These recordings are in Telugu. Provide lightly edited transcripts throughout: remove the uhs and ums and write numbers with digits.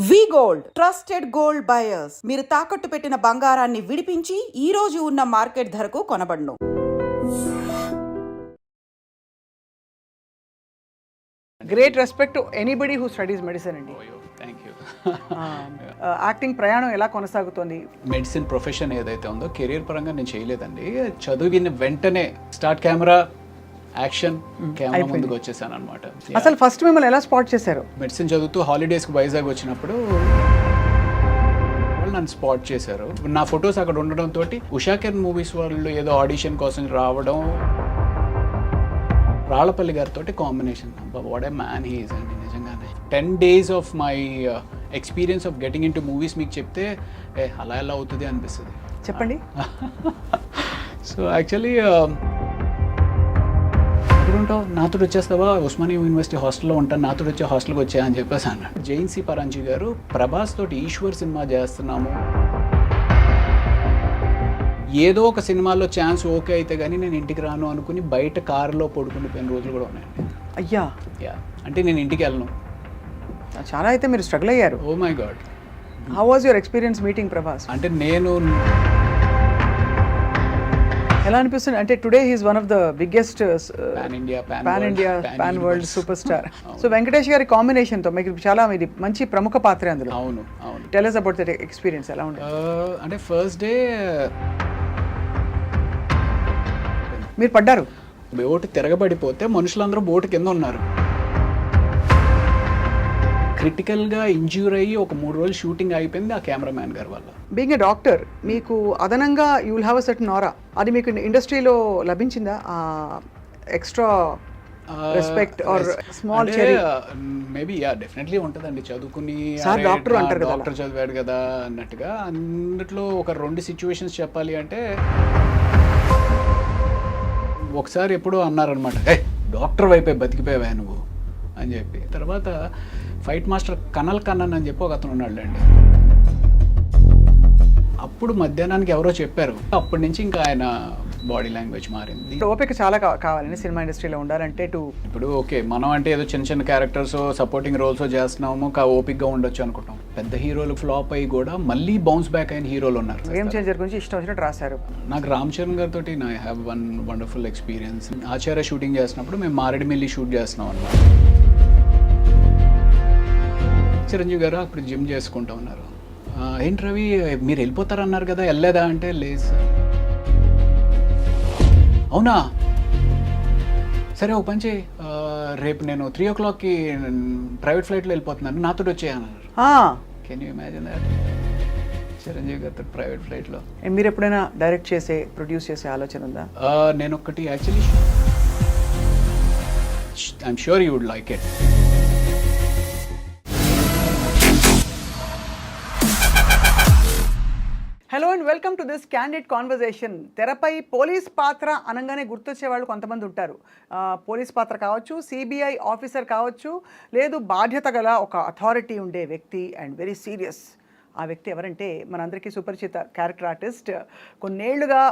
వి గోల్డ్ ట్రస్టెడ్ గోల్డ్ బయర్స్ మీరు తాకట్టు పెట్టిన బంగారాన్ని విడిపించి ఈ రోజు ఉన్న మార్కెట్ ధరకు కొనబడును. Great respect to anybody who studies medicine అండి. Thank you. యాక్టింగ్ ప్రయాణం ఎలా కొనసాగుతోంది? మెడిసిన్ ప్రొఫెషన్ ఏదైతే ఉందో కెరీర్ పరంగా నేను చేయలేదండి. చదివిన వెంటనే స్టార్ట్ కెమెరా యాక్షన్ కెమెరా ముందుకు వచ్చేసాను అనమాట. అసలు ఫస్ట్ మిమ్మల్ని ఎలా స్పాట్ చేశారు? మెడిసిన్ చదువుతూ హాలిడేస్కి వైజాగ్ వచ్చినప్పుడు వాళ్ళు నన్ను స్పాట్ చేశారు. నా ఫొటోస్ అక్కడ ఉండడంతో ఉషాకెన్ మూవీస్ వాళ్ళు ఏదో ఆడిషన్ కోసం రావడం, రాళ్ళపల్లి గారితో combination. What a man he is అండి నిజంగానే. 10 days of my experience of getting in to movies మీకు చెప్తే అలా ఎలా అవుతుంది అనిపిస్తుంది. చెప్పండి. సో యాక్చువల్లీ ఉంటావు, నాతో వచ్చేస్తావా, ఉస్మానియా యూనివర్సిటీ హాస్టల్లో ఉంటాను, నాతో వచ్చే హాస్టల్కి వచ్చా అని చెప్పేసి అన్నాడు. జైన్సీ పరాంజీ గారు ప్రభాస్ తోటి ఈశ్వర్ సినిమా చేస్తున్నాము, ఏదో ఒక సినిమాలో ఛాన్స్ ఓకే అయితే కానీ నేను ఇంటికి రాను అనుకుని బయట కారులో పడుకునిపోయిన రోజులు కూడా ఉన్నాయండి. అయ్యా. యా, అంటే నేను ఇంటికి వెళ్ళను. చాలా అయితే మీరు స్ట్రగుల్ అయ్యారు. Oh my God. How was your experience meeting Prabhas? అంటే నేను ఎలా అనిపిస్తుంది అంటే today he's one of the biggest pan India pan world super star. So Venkatesh గారి కాంబినేషన్ తో మీకు చాలా ఇది మంచి ప్రముఖ పాత్ర అందులో. అవును అవును. Tell us about that experience. ఎలా ఉంది? అంటే ఫస్ట్ డే మీరు పడ్డారు. బోటు తిరగబడిపోతే మనుషులందరూ బోటు కింద ఉన్నారు. క్రిటికల్గా ఇంజ్యూర్ అయ్యి ఒక 3 రోజులు షూటింగ్ అయిపోయింది ఆ కెమెరామ్యాన్ గారి వల్ల. బీయింగ్ ఏ డాక్టర్ మీకు అదనంగా you will have a certain aura. అది మీకు ఇండస్ట్రీలో లభించిందా? Extra respect or small cherry? Maybe yeah, definitely ఉంటుందండి. చదువుకుని డాక్టర్ అంటారు కదా, డాక్టర్ చదివాడు కదా అన్నట్టుగా. అందుట్లో ఒక 2 సిచ్యువేషన్స్ చెప్పాలి అంటే, ఒకసారి ఎప్పుడో అన్నారనమాట, డాక్టర్ వైపే బతికిపోయావా నువ్వు అని చెప్పి. తర్వాత ఫైట్ మాస్టర్ కనల్ కన్నన్ అని చెప్పి ఒక అతను ఉన్నాడులేండి. అప్పుడు మధ్యాహ్నానికి ఎవరో చెప్పారు. అప్పటి నుంచి ఇంకా ఆయన బాడీ లాంగ్వేజ్ మారింది. ఓపిక చాలా కావాలండి సినిమా ఇండస్ట్రీలో ఉండాలంటే. ఇప్పుడు ఓకే, మనం అంటే ఏదో చిన్న చిన్న క్యారెక్టర్స్ సపోర్టింగ్ రోల్స్ చేస్తున్నాము, ఓపిక్గా ఉండొచ్చు అనుకుంటాం. పెద్ద హీరోలు ఫ్లాప్ అయ్యి కూడా మళ్ళీ బౌన్స్ బ్యాక్ అయిన హీరోలు ఉన్నారు. గేమ్ చేంజర్ గురించి ఇష్టం వచ్చినట్టు రాశారు. నాకు రామ్ చరణ్ గారితో I have one wonderful experience. Acharya shooting చేసినప్పుడు మేము మారేడుమిల్లి షూట్ చేస్తున్నాం అన్నమాట. చిరంజీవి గారు అప్పుడు జిమ్ చేసుకుంటూ ఉన్నారు. ఏంటి రవి మీరు వెళ్ళిపోతారన్నారు కదా, వెళ్ళలేదా అంటే, లేదు సార్. అవునా, సరే ఒక పని చేయి, రేపు నేను 3 o'clockకి ప్రైవేట్ ఫ్లైట్లో వెళ్ళిపోతున్నాను, నాతో వచ్చేయన్నారు. Can you imagine that? Chiranjeevi గారితో ప్రైవేట్ ఫ్లైట్లో. మీరు ఎప్పుడైనా డైరెక్ట్ చేసే ప్రొడ్యూస్ చేసే ఆలోచన ఉందా? నేను ఒకటి actually I'm sure you would like it. Hello and welcome to this candid conversation. తెరపై పోలీస్ పాత్ర అనగానే గుర్తొచ్చే వాళ్ళు కొంతమంది ఉంటారు. పోలీస్ పాత్ర కావచ్చు, సిబిఐ ఆఫీసర్ కావచ్చు, లేదు బాధ్యత గల ఒక అథారిటీ ఉండే వ్యక్తి అండ్ వెరీ సీరియస్. ఆ వ్యక్తి ఎవరంటే మనందరికీ సుపరిచిత క్యారెక్టర్ ఆర్టిస్ట్. కొన్నేళ్లుగా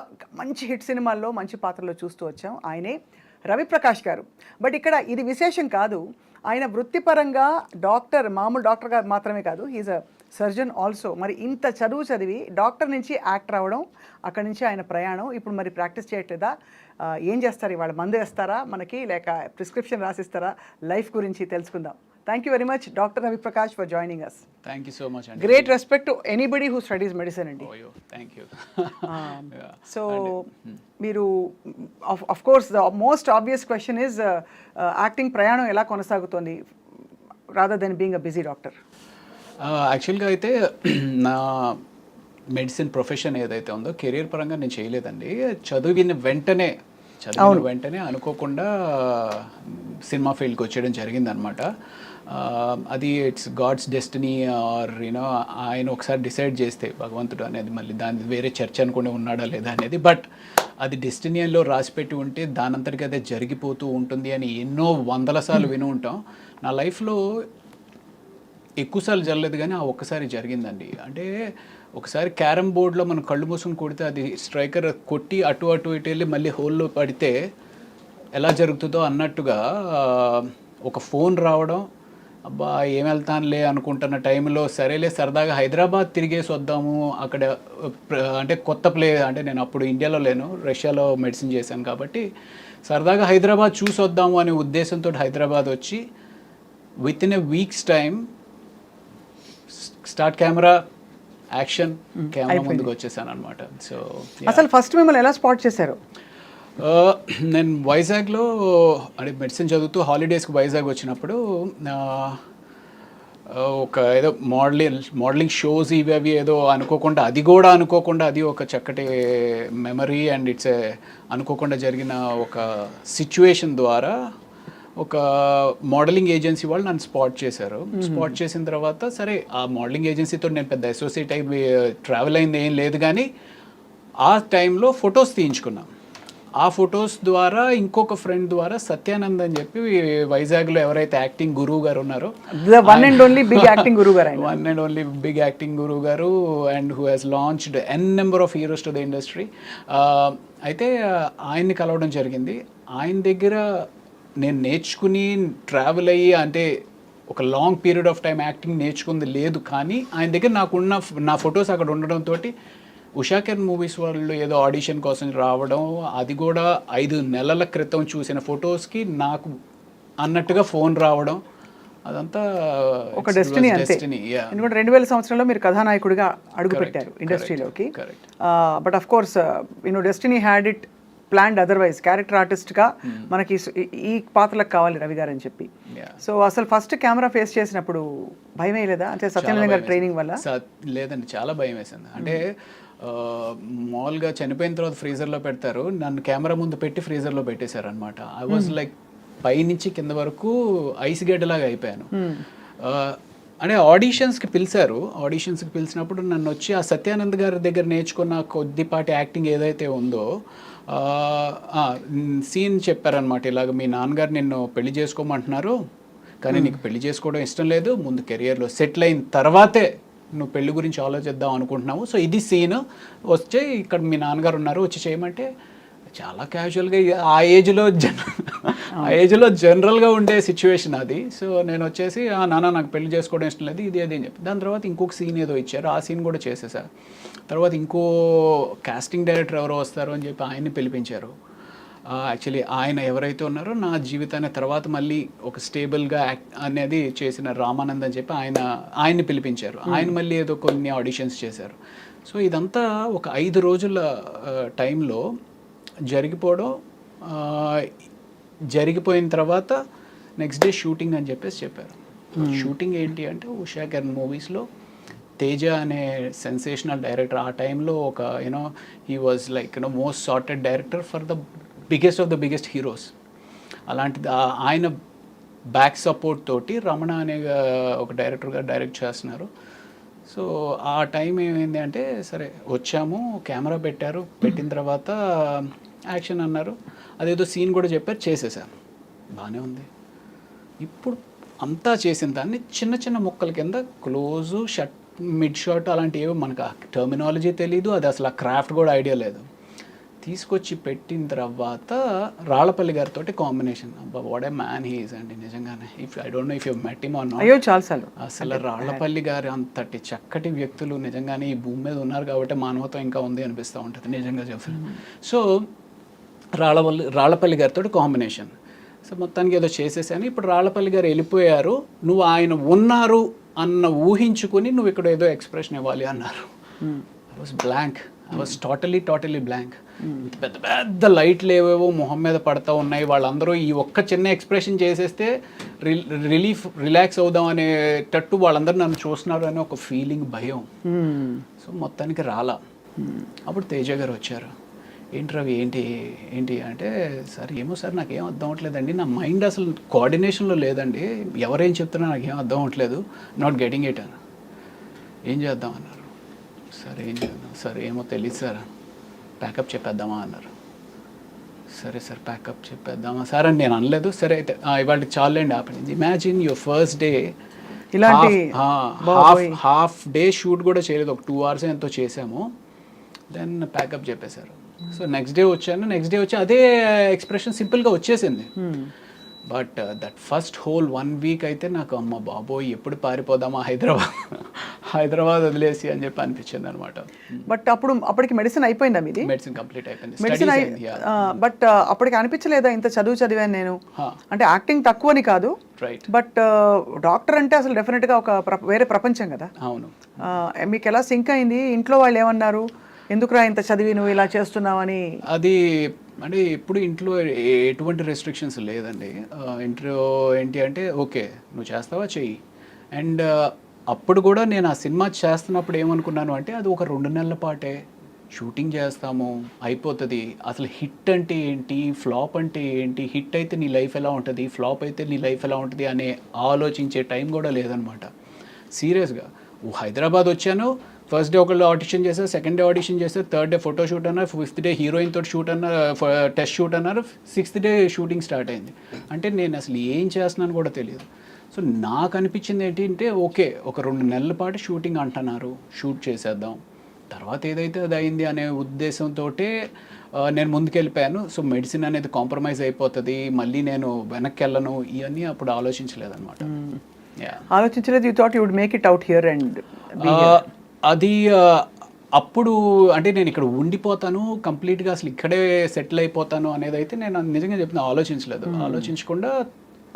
మంచి హిట్ సినిమాల్లో మంచి పాత్రలో చూస్తూ వచ్చాం. ఆయనే రవిప్రకాష్ గారు. బట్ ఇక్కడ ఇది విశేషం కాదు. ఆయన వృత్తిపరంగా డాక్టర్, మామూలు డాక్టర్ గారు మాత్రమే కాదు, హీజ్ అ సర్జన్ ఆల్సో. మరి ఇంత చదువు చదివి డాక్టర్ నుంచి యాక్టర్ అవ్వడం, అక్కడి నుంచి ఆయన ప్రయాణం. ఇప్పుడు మరి ప్రాక్టీస్ చేయట్లేదా? ఏం చేస్తారు ఇవాళ? మందు వేస్తారా మనకి, లేక ప్రిస్క్రిప్షన్ రాసిస్తారా? లైఫ్ గురించి తెలుసుకుందాం. Thank you very much doctor Raviprakash for joining us. Thank you so much అండి. Great respect to anybody who studies medicine అండి. Thank you. సో మీరు of course the most obvious question is acting ప్రయాణం ఎలా కొనసాగుతోంది rather than being a busy doctor? యాక్చువల్గా అయితే నా మెడిసిన్ ప్రొఫెషన్ ఏదైతే ఉందో కెరీర్ పరంగా నేను చేయలేదండి. చదివిన వెంటనే అనుకోకుండా సినిమా ఫీల్డ్కి వచ్చేయడం జరిగిందనమాట. అది it's God's destiny or you know, ఆయన ఒకసారి డిసైడ్ చేస్తే భగవంతుడు అనేది, మళ్ళీ దాని వేరే చర్చ అనుకుని ఉన్నాడా లేదా అనేది, బట్ అది డెస్టినీలో రాసిపెట్టి ఉంటే దానంతటికి అదే జరిగిపోతూ ఉంటుంది అని ఎన్నో 100 సార్లు విని ఉంటాం. నా లైఫ్లో ఎక్కువసార్లు జరగలేదు కానీ ఆ ఒక్కసారి జరిగిందండి. అంటే ఒకసారి క్యారమ్ బోర్డ్లో మనం కళ్ళు మూసుకొని కొడితే అది స్ట్రైకర్ కొట్టి అటు ఇటు వెళ్ళి మళ్ళీ హోల్లో పడితే ఎలా జరుగుతుందో అన్నట్టుగా ఒక ఫోన్ రావడం, అబ్బా ఏం వెళ్తానులే అనుకుంటున్న టైంలో సరేలే సరదాగా హైదరాబాద్ తిరిగేసి వద్దాము అక్కడ అంటే కొత్త అంటే నేను అప్పుడు ఇండియాలో లేను, రష్యాలో మెడిసిన్ చేశాను కాబట్టి సరదాగా హైదరాబాద్ చూసి వద్దాము అనే ఉద్దేశంతో హైదరాబాద్ వచ్చి with in a weeks time start camera action camera ముందుకు వచ్చేసాను అనమాట. సో అసలు ఫస్ట్ మిమ్మల్ని ఎలా స్పాట్ చేశారు? నేను వైజాగ్లో అంటే మెడిసిన్ చదువుతూ హాలిడేస్కి వైజాగ్ వచ్చినప్పుడు ఒక ఏదో మోడలింగ్ షోస్ ఇవి అవి ఏదో అనుకోకుండా అది ఒక చక్కటి మెమరీ అండ్ ఇట్స్ అనుకోకుండా జరిగిన ఒక సిచ్యువేషన్ ద్వారా ఒక మోడలింగ్ ఏజెన్సీ వాళ్ళు నన్ను స్పాట్ చేశారు. స్పాట్ చేసిన తర్వాత సరే ఆ మోడలింగ్ ఏజెన్సీతో నేను పెద్ద అసోసియేట్ అయి ట్రావెల్ అయింది ఏం లేదు, కానీ ఆ టైంలో ఫొటోస్ తీయించుకున్నాం. ఆ ఫొటోస్ ద్వారా ఇంకొక ఫ్రెండ్ ద్వారా సత్యానంద్ అని చెప్పి వైజాగ్లో ఎవరైతే యాక్టింగ్ గురువు గారు ఉన్నారో, one and only big acting గురువు గారు and who has launched N number of heroes to the industry. అయితే ఆయన్ని కలవడం జరిగింది. ఆయన దగ్గర నేను నేర్చుకుని ట్రావెల్ అయ్యి అంటే ఒక long period of time acting నేర్చుకుంది లేదు, కానీ ఆయన దగ్గర నా ఫొటోస్ అక్కడ ఉండడంతో ఉషాకెన్ మూవీస్ వాళ్ళు ఏదో ఆడిషన్ కోసం రావడం, అది కూడా 5 నెలల క్రితం చూసిన ఫొటోస్కి నాకు అన్నట్టుగా ఫోన్ రావడం, అదంతా ఒక డెస్టినీ. ఎందుకంటే 2000 సంవత్సరంలో మీరు కథానాయకుడిగా అడుగుపెట్టారు ఇండస్ట్రీలోకి. But of course destiny had it planned otherwise. Character ఆర్టిస్ట్గా మనకి ఈ పాత్రలకు కావాలి రవి గారు అని చెప్పి. సో అసలు ఫస్ట్ కెమెరా ఫేస్ చేసినప్పుడు భయం లేదా? అంటే సత్యనారాయణ గారి ట్రైనింగ్ వల్ల? లేదండి, చాలా భయం వేసింది. అంటే మామూలుగా చనిపోయిన తర్వాత ఫ్రీజర్లో పెడతారు, నన్ను కెమెరా ముందు పెట్టి ఫ్రీజర్లో పెట్టేశారు అనమాట. ఐ వాజ్ లైక్ పైనుంచి కింద వరకు ఐస్ గడ్డలాగా అయిపోయాను. అంటే ఆడిషన్స్కి పిలిచినప్పుడు నన్ను వచ్చి ఆ సత్యానంద్ గారి దగ్గర నేర్చుకున్న కొద్దిపాటి యాక్టింగ్ ఏదైతే ఉందో సీన్ చెప్పారనమాట. ఇలాగ మీ నాన్నగారు నిన్ను పెళ్లి చేసుకోమంటున్నారు, కానీ నీకు పెళ్లి చేసుకోవడం ఇష్టం లేదు, ముందు కెరియర్లో సెటిల్ అయిన తర్వాతే నువ్వు పెళ్లి గురించి ఆలోచిద్దాం అనుకుంటున్నావు, సో ఇది సీన్ వచ్చి ఇక్కడ మీ నాన్నగారు ఉన్నారు వచ్చి చేయమంటే చాలా క్యాజువల్గా ఆ ఏజ్లో జనరల్గా ఉండే సిచ్యువేషన్ అది. సో నేను వచ్చేసి నాన్న నాకు పెళ్లి చేసుకోవడం ఇష్టం లేదు ఇది అని చెప్పి, దాని తర్వాత ఇంకొక సీన్ ఏదో ఇచ్చారు, ఆ సీన్ కూడా చేసేసా. తర్వాత ఇంకో కాస్టింగ్ డైరెక్టర్ ఎవరో వస్తారు అని చెప్పి ఆయన్ని పిలిపించారు. యాక్చువల్లీ ఆయన ఎవరైతే ఉన్నారో నా జీవితాన్ని తర్వాత మళ్ళీ ఒక స్టేబుల్గా యాక్ట్ అనేది చేసిన రామానంద్ అని చెప్పి ఆయన్ని పిలిపించారు. ఆయన మళ్ళీ ఏదో కొన్ని ఆడిషన్స్ చేశారు. సో ఇదంతా ఒక 5 రోజుల టైంలో జరిగిపోయిన తర్వాత నెక్స్ట్ డే షూటింగ్ అని చెప్పేసి చెప్పారు. షూటింగ్ ఏంటి అంటే ఉషాకెన్ మూవీస్లో తేజ అనే సెన్సేషనల్ డైరెక్టర్ ఆ టైంలో ఒక he was like most sorted director for the biggest of the biggest heroes. అలాంటిది ఆయన బ్యాక్ సపోర్ట్ తోటి రమణ అనే ఒక డైరెక్టర్గా డైరెక్ట్ చేస్తున్నారు. సో ఆ టైం ఏమైంది అంటే సరే వచ్చాము, కెమెరా పెట్టిన తర్వాత యాక్షన్ అన్నారు, అదేదో సీన్ కూడా చెప్పారు, చేసేసాను, బాగానే ఉంది. ఇప్పుడు అంతా చేసిన దాన్ని చిన్న చిన్న ముక్కల కింద క్లోజు మిడ్ షాట్ అలాంటివి ఏవో మనకు ఆ టర్మినాలజీ తెలీదు, అది అసలు ఆ క్రాఫ్ట్ కూడా ఐడియా లేదు. తీసుకొచ్చి పెట్టిన తర్వాత రాళ్ళపల్లి గారితో కాంబినేషన్, అబ్బా what a man he is అండి నిజంగానే. I don't no if you met him or not. అయ్యో చాలాసార్లు. అసలు రాళ్ళపల్లి గారు అంతటి చక్కటి వ్యక్తులు నిజంగానే ఈ భూమి మీద ఉన్నారు కాబట్టి మానవత్వం ఇంకా ఉంది అనిపిస్తూ ఉంటుంది నిజంగా చెప్తాను. సో రాళ్ళపల్లి గారితో కాంబినేషన్. సో మొత్తానికి ఏదో చేసేసాను. ఇప్పుడు రాళ్ళపల్లి గారు వెళ్ళిపోయారు, నువ్వు ఆయన ఉన్నారు అన్న ఊహించుకుని నువ్వు ఇక్కడ ఏదో ఎక్స్ప్రెషన్ ఇవ్వాలి అన్నారు. I was blank, I was totally blank. పెద్ద పెద్ద లైట్లు ఏవేవో మొహం మీద పడతా ఉన్నాయి, వాళ్ళందరూ ఈ ఒక్క చిన్న ఎక్స్ప్రెషన్ చేసేస్తే రిలాక్స్ అవుదాం అనేటట్టు వాళ్ళందరూ నన్ను చూస్తున్నారు అనే ఒక ఫీలింగ్, భయం. సో మొత్తానికి రాలా. అప్పుడు తేజ గారు వచ్చారు, ఏంటి రవి ఏంటి అంటే, సార్ ఏమో సార్ నాకేం అర్థం అవ్వట్లేదండి, నా మైండ్ అసలు కోఆర్డినేషన్లో లేదండి, ఎవరేం చెప్తున్నా నాకేం అర్థం అవ్వట్లేదు, నాట్ గెటింగ్ ఇట్ అని. ఏం చేద్దాం అన్నారు. సరే ఏం చేద్దాం సార్, ఏమో తెలియదు సార్, ప్యాకప్ చెప్పేద్దామా అన్నారు. సరే సార్ ప్యాకప్ చెప్పేద్దామా సార్ అని నేను అనలేదు. సరే అయితే ఇవాళ చాలండి ఆపండి. ఇమాజిన్ యువర్ ఫస్ట్ డే, ఇలాంటి హాఫ్ డే షూట్ కూడా చేయలేదు, ఒక 2 hours ఎంతో చేసాము, దెన్ ప్యాకప్ చెప్పేశారు. సో నెక్స్ట్ డే వచ్చి అదే ఎక్స్ప్రెషన్ సింపుల్గా వచ్చేసింది. But that first whole 1 week అయితే నాకు అమ్మ బాబోయ్ ఎప్పుడు పారిపోదామా హైదరాబాద్ వదిలేసి అని చెప్పి అనిపించింది అనమాట. బట్ అప్పటికి మెడిసిన్ అయిపోయిందా మీది? మెడిసిన్ కంప్లీట్ అయిపోయింది. మెడిసిన్ బట్ అప్పటికి అనిపించలేదా ఇంత చదివాను నేను, అంటే యాక్టింగ్ తక్కువని కాదు, రైట్, బట్ డాక్టర్ అంటే అసలు డెఫినెట్గా ఒక వేరే ప్రపంచం కదా. అవును. మీకు ఎలా సింక్ అయింది? ఇంట్లో వాళ్ళు ఏమన్నారు, ఎందుకురా ఇంత చదివి నువ్వు ఇలా చేస్తున్నావని? అది అంటే ఇప్పుడు ఇంట్లో ఎటువంటి రెస్ట్రిక్షన్స్ లేదండి. ఇంట్లో ఏంటి అంటే ఓకే నువ్వు చేస్తావా చెయ్యి. అండ్ అప్పుడు కూడా నేను ఆ సినిమా చేస్తున్నప్పుడు ఏమనుకున్నాను అంటే అది ఒక 2 నెలల పాటే షూటింగ్ చేస్తాము అయిపోతుంది. అసలు హిట్ అంటే ఏంటి, ఫ్లాప్ అంటే ఏంటి, హిట్ అయితే నీ లైఫ్ ఎలా ఉంటుంది, ఫ్లాప్ అయితే నీ లైఫ్ ఎలా ఉంటుంది అనే ఆలోచించే టైం కూడా లేదనమాట. సీరియస్గా హైదరాబాద్ వచ్చాను, ఫస్ట్ డే ఒకళ్ళు ఆడిషన్ చేశారు, సెకండ్ డే ఆడిషన్ చేశారు, థర్డ్ డే ఫోటో షూట్ అన్నారు, 5th డే హీరోయిన్ తోటి షూట్ అన్నారు, టెస్ట్ షూట్ అన్నారు, 6th డే షూటింగ్ స్టార్ట్ అయింది. అంటే నేను అసలు ఏం చేస్తున్నాను కూడా తెలియదు. సో నాకు అనిపించింది ఏంటి అంటే ఓకే ఒక 2 నెలల పాటు షూటింగ్ అంటున్నారు, షూట్ చేసేద్దాం, తర్వాత ఏదైతే అది అయింది అనే ఉద్దేశంతో నేను ముందుకెళ్ళిపోయాను. సో మెడిసిన్ అనేది కాంప్రమైజ్ అయిపోతుంది, మళ్ళీ నేను వెనక్కి వెళ్ళను, ఇవన్నీ అప్పుడు ఆలోచించలేదన్నమాట. ఆలోచించలేదు. You thought you would make it out here and అది అప్పుడు అంటే నేను ఇక్కడ ఉండిపోతాను కంప్లీట్గా, అసలు ఇక్కడే సెటిల్ అయిపోతాను అనేది అయితే నేను నిజంగా చెప్తున్నా ఆలోచించలేదు. ఆలోచించకుండా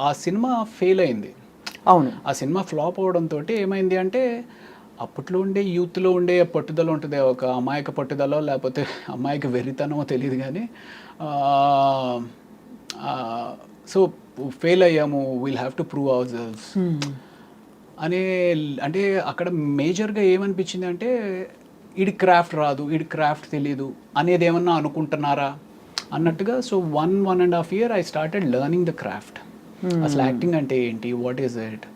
ఆ సినిమా ఫెయిల్ అయింది. అవును, ఆ సినిమా ఫ్లాప్ అవడంతో ఏమైంది అంటే అప్పట్లో ఉండే యూత్లో ఉండే పట్టుదల ఉంటుంది, ఒక అమాయక పట్టుదల లేకపోతే అమాయక వెర్రితనమో తెలియదు కానీ సో ఫెయిల్ అయ్యాము, we'll have to prove our selves అనే. అంటే అక్కడ మేజర్గా ఏమనిపించింది అంటే ఈడి క్రాఫ్ట్ రాదు, ఈడి క్రాఫ్ట్ తెలీదు అనేది ఏమన్నా అనుకుంటున్నారా అన్నట్టుగా. So 1.5 year I started learning the craft. అసలు యాక్టింగ్ అంటే ఏంటి, వాట్ ఈజ్ ఇట్.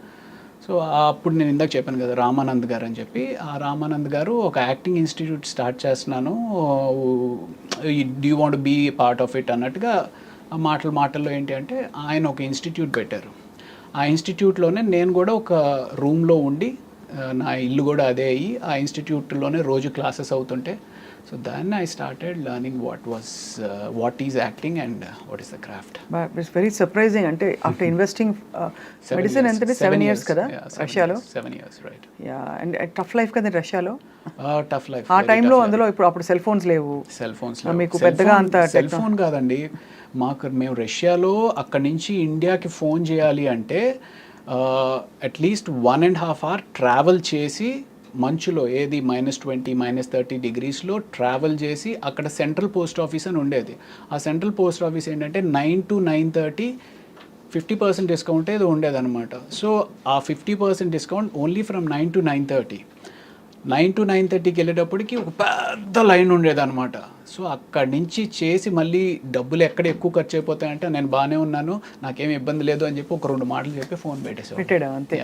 సో అప్పుడు నేను ఇందాక చెప్పాను కదా రామానంద్ గారు అని చెప్పి, ఆ రామానంద్ గారు ఒక యాక్టింగ్ ఇన్స్టిట్యూట్ స్టార్ట్ చేస్తున్నాను, do you want be part of it అన్నట్టుగా మాటల్లో ఏంటి అంటే ఆయన ఒక ఇన్స్టిట్యూట్ పెట్టారు. ఆ ఇన్స్టిట్యూట్లోనే నేను కూడా ఒక రూమ్లో ఉండి, నా ఇల్లు కూడా అదే అయ్యి ఆ ఇన్స్టిట్యూట్లోనే రోజు క్లాసెస్ అవుతుంటే, సో దాన్ని I started learning what is acting and what is the craft. It's very surprising. అంటే ఆఫ్టర్ ఇన్వెస్టింగ్ మెడిసిన్ అంటే 7 years కదా రష్యాలో. 7 years, right. Yeah, and tough life కదా రష్యాలో. టఫ్ లైఫ్ ఆ టైంలో అందులో అప్పుడు సెల్ ఫోన్స్ లేవు, మీకు పెద్దగా అంత సెల్ ఫోన్ కాదండి. మేము రష్యాలో అక్కడి నుంచి ఇండియాకి ఫోన్ చేయాలి అంటే అట్లీస్ట్ 1.5 hour ట్రావెల్ చేసి మంచులో, ఏది -20 -30 degreesలో ట్రావెల్ చేసి అక్కడ సెంట్రల్ పోస్ట్ ఆఫీస్ అని ఉండేది. ఆ సెంట్రల్ పోస్ట్ ఆఫీస్ ఏంటంటే 9 to 9:30 50% డిస్కౌంట్ ఏదో ఉండేదన్నమాట. సో ఆ 50% discount only from 9 to 9:30. 9 to 9:30కి వెళ్ళేటప్పటికి ఒక పెద్ద లైన్ ఉండేదన్నమాట. సో అక్కడి నుంచి చేసి మళ్ళీ డబ్బులు ఎక్కడ ఎక్కువ ఖర్చు అయిపోతాయంటే నేను బాగానే ఉన్నాను, నాకేమి ఇబ్బంది లేదు అని చెప్పి ఒక 2 మాటలు చెప్పి ఫోన్ పెట్టాడు అంతే.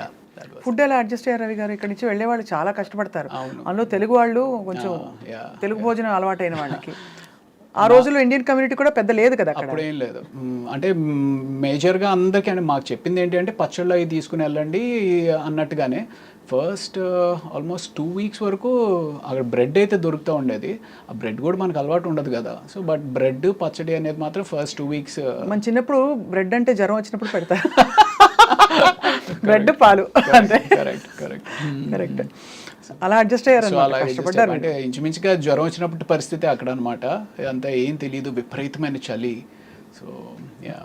ఫుడ్ ఎలా అడ్జస్ట్ అయ్యారు రవి గారు? ఇక్కడ నుంచి వెళ్ళే వాళ్ళు చాలా కష్టపడతారు, అందులో తెలుగు వాళ్ళు కొంచెం తెలుగు భోజనం అలవాటైన వాళ్ళకి. ఆ రోజుల్లో ఇండియన్ కమ్యూనిటీ కూడా పెద్ద లేదు కదా అక్కడ. అప్పుడు ఏం లేదు. అంటే మేజర్గా అందరికీ అంటే మాకు చెప్పింది ఏంటి అంటే పచ్చళ్ళు అవి తీసుకుని వెళ్ళండి అన్నట్టుగానే. ఫస్ట్ ఆల్మోస్ట్ 2 weeks వరకు అక్కడ బ్రెడ్ అయితే దొరుకుతూ ఉండేది. ఆ బ్రెడ్ కూడా మనకు అలవాటు ఉండదు కదా. సో బట్ బ్రెడ్ పచ్చడి అనేది మాత్రం ఫస్ట్ 2 weeks. మన చిన్నప్పుడు బ్రెడ్ అంటే జ్వరం వచ్చినప్పుడు పెడతారు, బ్రెడ్ పాలు అంతే. కరెక్ట్. అలా అడ్జస్ట్ అయ్యారు, కష్టపడ్డారు. అంటే ఇంచుమించుగా జ్వరం వచ్చినప్పుడు పరిస్థితి అక్కడ అనమాట. అంతా ఏం తెలియదు, విపరీతమైన చలి. So yeah.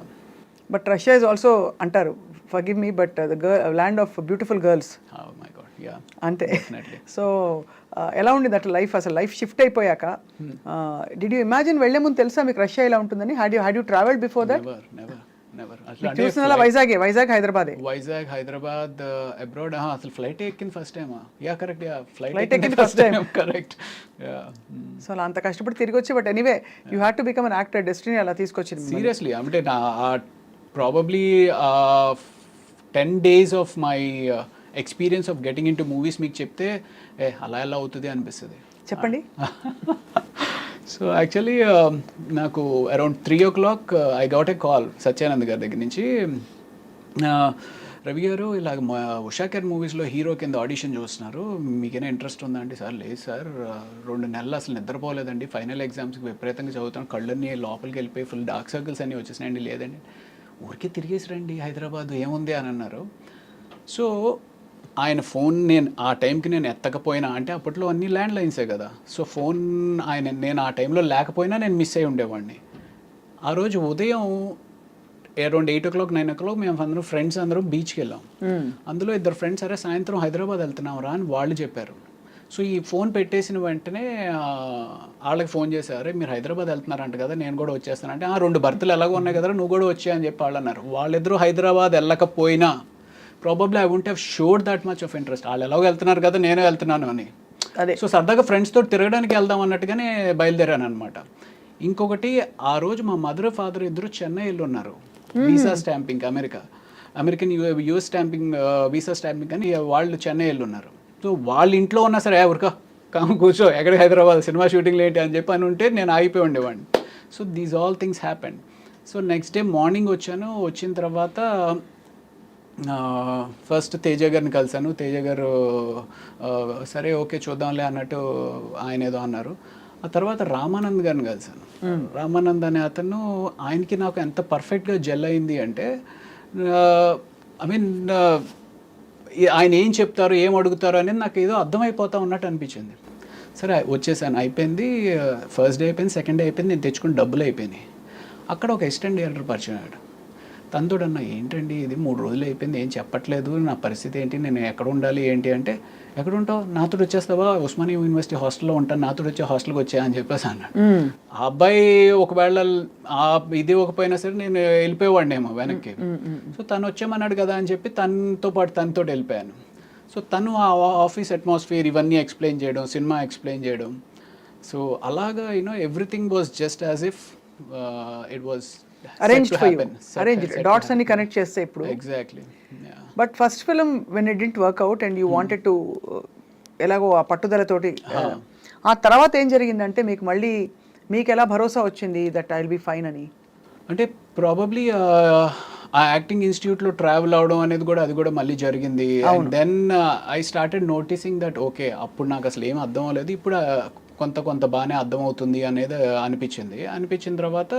But Russia is also అంటారు, forgive me, but the land of beautiful girls. Oh my God, yeah. అంతే. సో ఎలా ఉండేది అట్లా లైఫ్? అసలు లైఫ్ షిఫ్ట్ అయిపోయాక డిడ్ యూ ఇమాజిన్ వెళ్లే ముందు తెలుసా మీకు రష్యా ఇలా ఉంటుందని? Had you travelled before that? Never. చూసిన వైజాగ్ హైదరాబాద్ అబ్రాడ్. అసలు ఫ్లైట్ ఎక్కింది first time. Yeah correct. Yeah flight ఎక్కింది ఫస్ట్ టైం. కరెక్ట్. సో అలా అంత కష్టపడి తిరిగి వచ్చి, but anyway you had to become an actor. Destiny అలా తీసుకొచ్చింది. సీరియస్లీ అంటే నా probably 10 days of my experience of getting in to movies మీకు చెప్తే అలా ఎలా అవుతుంది అనిపిస్తుంది. చెప్పండి. సో యాక్చువల్లీ నాకు around 3 o'clock I got a call Satyanand గారి దగ్గర నుంచి. రవి గారు ఇలాగ ఉషాకర్ మూవీస్లో హీరో కింద ఆడిషన్ చూస్తున్నారు, మీకైనా ఇంట్రెస్ట్ ఉందా అంటే? సార్ లేదు సార్, 2 నెలలు అసలు నిద్రపోలేదండి, ఫైనల్ ఎగ్జామ్స్కి విపరీతంగా చదువుతాను, కళ్ళన్నీ లోపలికి వెళ్ళిపోయి ఫుల్ డార్క్ సర్కిల్స్ అన్నీ వచ్చేసినాయండి. లేదండి, ఊరికే తిరిగేసి రండి హైదరాబాద్ ఏముంది అని అన్నారు. సో ఆయన ఫోన్ ఆ టైంకి నేను ఎత్తకపోయినా, అంటే అప్పట్లో అన్ని ల్యాండ్ లైన్సే కదా, సో ఫోన్ నేను ఆ టైంలో లేకపోయినా నేను మిస్ అయి ఉండేవాడిని. ఆ రోజు ఉదయం అరౌండ్ 8 o'clock 9 o'clock మేము అందరం ఫ్రెండ్స్ అందరం బీచ్కి వెళ్ళాం. అందులో 2 ఫ్రెండ్స్ సరే సాయంత్రం హైదరాబాద్ వెళ్తున్నాం రా అని వాళ్ళు చెప్పారు. సో ఈ ఫోన్ పెట్టేసిన వెంటనే వాళ్ళకి ఫోన్ చేశారు, మీరు హైదరాబాద్ వెళ్తున్నారంట కదా, నేను కూడా వచ్చేస్తానంటే 2 బర్త్లు ఎలాగో ఉన్నాయి కదా నువ్వు కూడా వచ్చే అని చెప్పి వాళ్ళు అన్నారు. వాళ్ళిద్దరూ హైదరాబాద్ వెళ్ళకపోయినా probably I won't have showed that much of interest. వాళ్ళు ఎలాగో వెళ్తున్నారు కదా నేను వెళ్తున్నాను అని. అదే సో సరదాగా ఫ్రెండ్స్ తోటి తిరగడానికి వెళ్దాం అన్నట్టుగానే బయలుదేరాను అనమాట. ఇంకొకటి, ఆ రోజు మా మదర్ ఫాదర్ ఇద్దరు చెన్నై ఉన్నారు, visa stamping, American US stamping, visa stamping అని వాళ్ళు చెన్నై ఉన్నారు. సో వాళ్ళ ఇంట్లో ఉన్నా సరే ఎవరికా కూర్చో ఎక్కడికి హైదరాబాద్ సినిమా షూటింగ్లు ఏంటి అని చెప్పి అని ఉంటే నేను ఆగిపోయి ఉండేవాడిని. So these all things happened. So next day morning వచ్చాను. వచ్చిన తర్వాత ఫస్ట్ తేజ గారిని కలిశాను. తేజ గారు సరే ఓకే చూద్దాంలే అన్నట్టు ఆయన ఏదో అన్నారు. ఆ తర్వాత రామానంద్ గారిని కలిశాను. రామానంద్ అనే అతను, ఆయనకి నాకు ఎంత పర్ఫెక్ట్గా జెల్ అయింది అంటే, ఐ మీన్ ఆయన ఏం చెప్తారు ఏం అడుగుతారు అనేది నాకు ఏదో అర్థమైపోతా ఉన్నట్టు అనిపించింది. సరే వచ్చేసాను, అయిపోయింది. ఫస్ట్ డే అయిపోయింది, సెకండ్ డే అయిపోయింది, నేను తెచ్చుకుని డబ్బులు అయిపోయినాయి. అక్కడ ఒక అసిస్టెంట్ డైరెక్టర్ పరిచయం అయ్యాడు. తనతోడు అన్న ఏంటండి ఇది 3 రోజులు అయిపోయింది ఏం చెప్పట్లేదు, నా పరిస్థితి ఏంటి, నేను ఎక్కడ ఉండాలి ఏంటి అంటే, ఎక్కడ ఉంటావు, నాతో వచ్చేస్తావా, ఉస్మానియా యూనివర్సిటీ హాస్టల్లో ఉంటాను, నాతో వచ్చే హాస్టల్కి వచ్చా అని చెప్పేసి అన్నాడు. ఆ అబ్బాయి ఒకవేళ ఇది ఒకపోయినా సరే నేను వెళ్ళిపోయేవాడినేమో వెనక్కి. సో తను వచ్చామన్నాడు కదా అని చెప్పి తనతో పాటు తనతో వెళ్ళిపోయాను. సో తను ఆ ఆఫీస్ అట్మాస్ఫియర్ ఇవన్నీ ఎక్స్ప్లెయిన్ చేయడం, సినిమా ఎక్స్ప్లెయిన్ చేయడం. సో అలాగా everything was just as if it was arranged for you, arranged, dots అన్ని కనెక్ట్ చేస్తే ఇప్పుడు. Exactly. But first film when it didn't work out and you wanted to ఎలాగో ఆ పట్టుదలతోటి, ఆ తర్వాత ఏం జరిగిందంటే మీకు ఎలా భరోసా వచ్చింది that I will be fine అని? అంటే ప్రాబబ్లీ ఆ యాక్టింగ్ ఇన్స్టిట్యూట్లో ట్రావెల్ అవడం అనేది కూడా అది కూడా మళ్ళీ జరిగింది. And then I started noticing that okay అప్పుడు నాకు అసలు ఏం అర్థం అవ్వలేదు, ఇప్పుడు కొంత బాగానే అర్థమవుతుంది అనేది అనిపించిన తర్వాత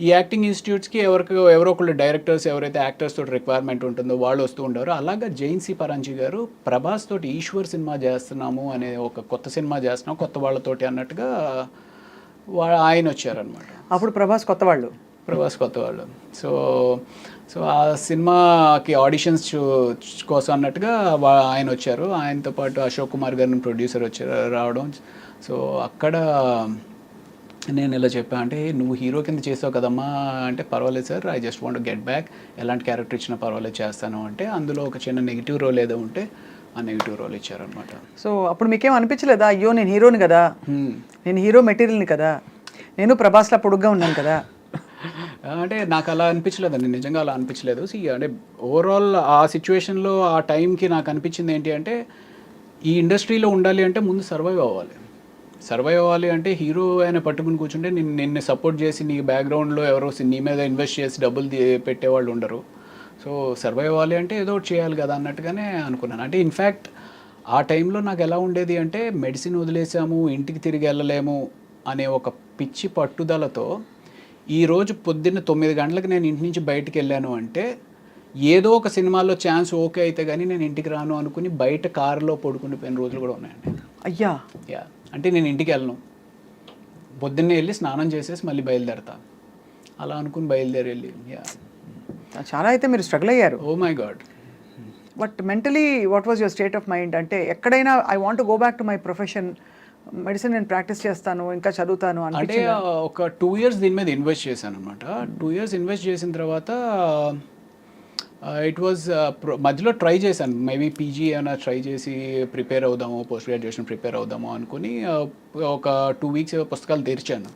ఈ యాక్టింగ్ ఇన్స్టిట్యూట్స్కి ఎవరో ఒకళ్ళు డైరెక్టర్స్ ఎవరైతే యాక్టర్స్ తోటి రిక్వైర్మెంట్ ఉంటుందో వాళ్ళు వస్తూ ఉంటారు. అలాగా జైన్సీ పరాంజీ గారు ప్రభాస్ తోటి ఈశ్వర్ సినిమా చేస్తున్నాము అనే ఒక కొత్త సినిమా చేస్తున్నాం కొత్త వాళ్ళతోటి అన్నట్టుగా ఆయన వచ్చారనమాట. అప్పుడు ప్రభాస్ కొత్త వాళ్ళు. సో ఆ సినిమాకి ఆడిషన్స్ కోసం అన్నట్టుగా ఆయన వచ్చారు. ఆయనతో పాటు అశోక్ కుమార్ గారిని ప్రొడ్యూసర్ రావడం. సో అక్కడ నేను ఇలా చెప్పాను, అంటే నువ్వు హీరో కింద చేసావు కదమ్మా అంటే, పర్వాలేదు sir I just want get back, ఎలాంటి క్యారెక్టర్ ఇచ్చినా పర్వాలేదు చేస్తాను అంటే, అందులో ఒక చిన్న నెగిటివ్ రోల్ ఏదో ఉంటే ఆ నెగిటివ్ రోల్ ఇచ్చారనమాట. సో అప్పుడు మీకేం అనిపించలేదా, అయ్యో నేను హీరోని కదా, నేను హీరో మెటీరియల్ని కదా, నేను ప్రభాస్లా పొడుగ్గా ఉన్నాను కదా? అంటే నాకు అలా అనిపించలేదండి, నిజంగా అలా అనిపించలేదు. అంటే ఓవరాల్ ఆ సిచ్యువేషన్లో ఆ టైంకి నాకు అనిపించింది ఏంటి అంటే, ఈ ఇండస్ట్రీలో ఉండాలి అంటే ముందు సర్వైవ్ అవ్వాలి అంటే హీరో ఆయన పట్టుకుని కూర్చుంటే నిన్ను సపోర్ట్ చేసి నీ బ్యాక్గ్రౌండ్లో ఎవరో నీ మీద ఇన్వెస్ట్ చేసి డబ్బులు పెట్టేవాళ్ళు ఉండరు. సో సర్వైవ్ అవ్వాలి అంటే ఏదో ఒకటి చేయాలి కదా అన్నట్టుగానే అనుకున్నాను. అంటే ఇన్ఫ్యాక్ట్ ఆ టైంలో నాకు ఎలా ఉండేది అంటే, మెడిసిన్ వదిలేసాము ఇంటికి తిరిగి వెళ్ళలేము అనే ఒక పిచ్చి పట్టుదలతో ఈరోజు పొద్దున్న 9 గంటలకు నేను ఇంటి నుంచి బయటికి వెళ్ళాను అంటే, ఏదో ఒక సినిమాలో ఛాన్స్ ఓకే అయితే కానీ నేను ఇంటికి రాను అనుకుని బయట కారులో పడుకునిపోయిన రోజులు కూడా ఉన్నాయండి. అయ్యా యా, అంటే నేను ఇంటికి వెళ్ళను, పొద్దున్నే వెళ్ళి స్నానం చేసేసి మళ్ళీ బయలుదేరతా, అలా అనుకుని బయలుదేరి యా చాలా అయితే మీరు స్ట్రగుల్ అయ్యారు. Oh my God. But mentally what was your state of mind? అంటే ఎక్కడైనా I want go back to my profession, medicine నేను ప్రాక్టీస్ చేస్తాను ఇంకా చదువుతాను అంటే ఒక 2 years దీని మీద ఇన్వెస్ట్ చేశాను అనమాట. 2 years ఇన్వెస్ట్ చేసిన తర్వాత ఇట్ వాజ్ మధ్యలో ట్రై చేశాను, మేబీ పీజీ ఏమైనా ట్రై చేసి ప్రిపేర్ అవుదాము, పోస్ట్ గ్రాడ్యుయేషన్ ప్రిపేర్ అవుదాము అనుకుని ఒక 2 weeks పుస్తకాలు తెరిచాను.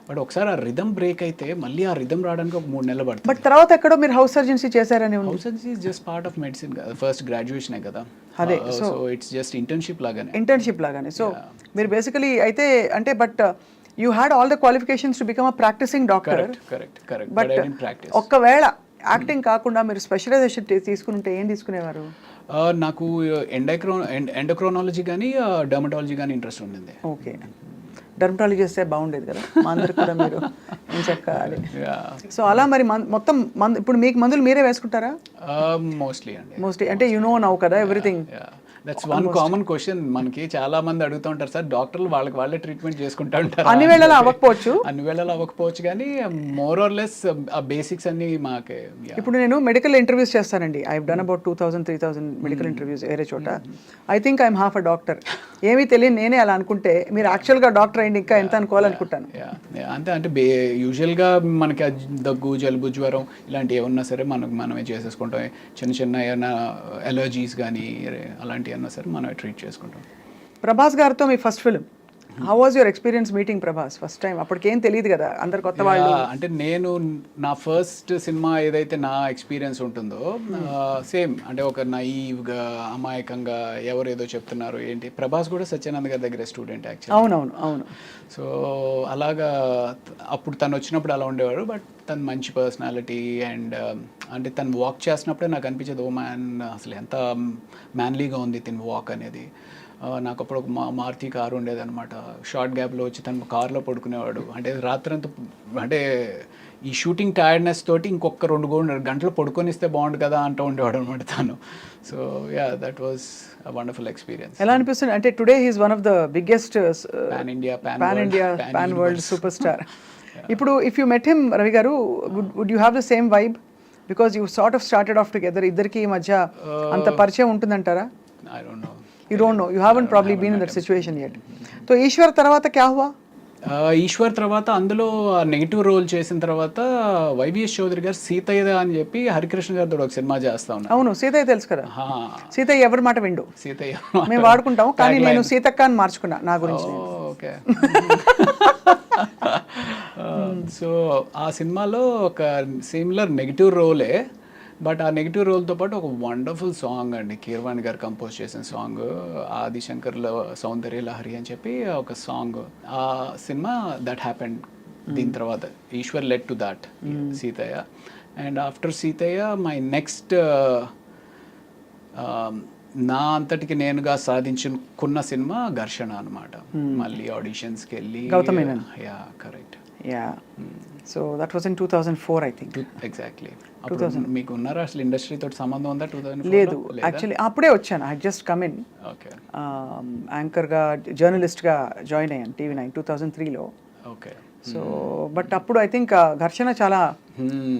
బట్ ఒకసారి ఆ రిథమ్ బ్రేక్ అయితే మళ్ళీ ఆ రిథమ్ రావడానికి ఒక 3 నెలలు పడుతుంది. బట్ తర్వాత ఎక్కడో మీరు హౌస్ సర్జన్సీ చేశారని? House surgeoncy is just part of medicine కదా, ఫస్ట్ గ్రాడ్యుయేషనే కదా. అదే, సో ఇట్స్ జస్ట్ ఇంటర్న్షిప్ లాగానే. సో మీరు బేసికలీ అయితే అంటే, but you had all the qualifications to become a practising doctor. Correct. But ఒక్కవేళ యాక్టింగ్ కాకుండా మీరు స్పెషలైజేషన్ తీసుకుంటే ఏం తీసుకునేవారు? నాకు ఎండోక్రోనాలజీ కానీ డర్మటాలజీ కానీ ఇంట్రెస్ట్ ఉండింది. ఓకే, డర్మటాలజీ చేస్తే బాగుండేది కదా మా అందరికి కూడా. మీరు ఎంచక్క అది. సో అలా మరి మొత్తం ఇప్పుడు మీకు మందులు మీరే వేసుకుంటారా? మోస్ట్లీ అండి, మోస్ట్లీ అంటే యు నో నౌ కదా everything. That's one common question మనకి చాలా మంది అడుగుతూ ఉంటారు, సార్ డాక్టర్లు వాళ్ళే ట్రీట్మెంట్ చేసుకుంటా ఉంటారు. అన్ని వేళలా అవ్వకపోవచ్చు, అన్ని వేళలా అవ్వకపోవచ్చు, కానీ మోర్ ఆర్ లెస్ ఆ బేసిక్స్ అన్ని మాకే. ఇప్పుడు నేను మెడికల్ ఇంటర్వ్యూస్ చేస్తానండి. I have done about 2000-3000 medical interviews వేరే చోట. I think I'm half a doctor. ఏమీ తెలియని నేనే అలా అనుకుంటే మీరు యాక్చువల్గా డాక్టర్ అయింది ఇంకా ఎంత అనుకోవాలనుకుంటాను. అంటే యూజువల్గా మనకి దగ్గు, జలుబు, జ్వరం ఇలాంటివి ఏమన్నా సరే మనమే చేసేసుకుంటాం. చిన్న ఏమైనా ఎలర్జీస్ కానీ అలాంటివి అన్నా సరే మనమే ట్రీట్ చేసుకుంటాం. ప్రభాస్ గారితో మీ first film, how was your experience meeting Prabhas first time? అప్పటికేం తెలియదు కదా, అందరు కొత్త వాళ్ళు. అంటే నేను నా ఫస్ట్ సినిమా ఏదైతే నా ఎక్స్పీరియన్స్ ఉంటుందో సేమ్ అంటే ఒక నైవ్గా అమాయకంగా ఎవరు ఏదో చెప్తున్నారు ఏంటి. ప్రభాస్ కూడా సత్యానంద్ గారి దగ్గర స్టూడెంట్ యాక్చువల్లీ. అవును. సో అలాగా అప్పుడు తను వచ్చినప్పుడు అలా ఉండేవారు. బట్ తను మంచి పర్సనాలిటీ అండ్ అంటే తను వాక్ చేస్తున్నప్పుడే నాకు అనిపించేది, ఓ మ్యాన్ అసలు ఎంత మ్యాన్లీగా ఉంది తిని వాక్ అనేది. నాకు అప్పుడు ఒక మారుతి కారు ఉండేదన్నమాట. షార్ట్ గ్యాప్లో వచ్చి తను కార్లో పడుకునేవాడు. అంటే రాత్రంతా అంటే ఈ షూటింగ్ టైర్డ్నెస్ తోటి ఇంకొక 2 గంటలు పడుకొనిస్తే బాగుండు కదా అంటూ ఉండేవాడు అనమాట తను. So that was a wonderful experience. ఎలా అనిపిస్తుంది అంటే today he's one of the biggest pan world super star. ఇప్పుడు if you met him Ravi garu, would you have the same vibe? Because you sort of started off together. ఇద్దరికి ఈ మధ్య అంత పరిచయం ఉంటుందంటారా? I don't know. You don't know. You haven't probably been in that situation yet. So Eeshwar తర్వాత క్యా హువా? ఈశ్వర్ తర్వాత అందులో నెగిటివ్ రోల్ చేసిన తర్వాత వైవిఎస్ చౌదరి గారు సీతయ్య అని చెప్పి హరికృష్ణ గారితో ఒక సినిమా చేస్తా ఉన్నారు. అవును, సీతయ్య తెలుసు కదా. సీతయ్య ఎవరి మాట విండు, సీతయ్య మేము వాడుకుంటాం, కానీ నేను సీతక్క అని మార్చుకున్నా నా గురించి. ఓకే. సో ఆ సినిమాలో ఒక సిమిలర్ నెగిటివ్ రోలే, బట్ ఆ నెగిటివ్ రోల్తో పాటు ఒక వండర్ఫుల్ సాంగ్ అండి, కీరవాణి గారు కంపోజ్ చేసిన సాంగ్, ఆదిశంకర్లో సౌందర్య లహరి అని చెప్పి ఒక సాంగ్. ఆ సినిమా దట్ హ్యాపెండ్. దీని తర్వాత Eeshwar led to that Seethayya. And after Seethayya my next నా అంతటికి నేనుగా సాధించుకున్న సినిమా ఘర్షణ అనమాట. మళ్ళీ ఆడిషన్స్కి వెళ్ళి correct. So that was in 2004 I think. Exactly. మీకు ఉన్నారా అసలు ఇండస్ట్రీ తోటి సంబంధం ఉందా? 2004 లేదు యాక్చువల్లీ, అప్పుడే వచ్చాను. I just come in. Okay. యాంకర్గా జర్నలిస్ట్గా జాయిన్ అయ్యాను TV9 2003లో. ఓకే. సో బట్ అప్పుడు ఐ థింక్ ఘర్షణ చాలా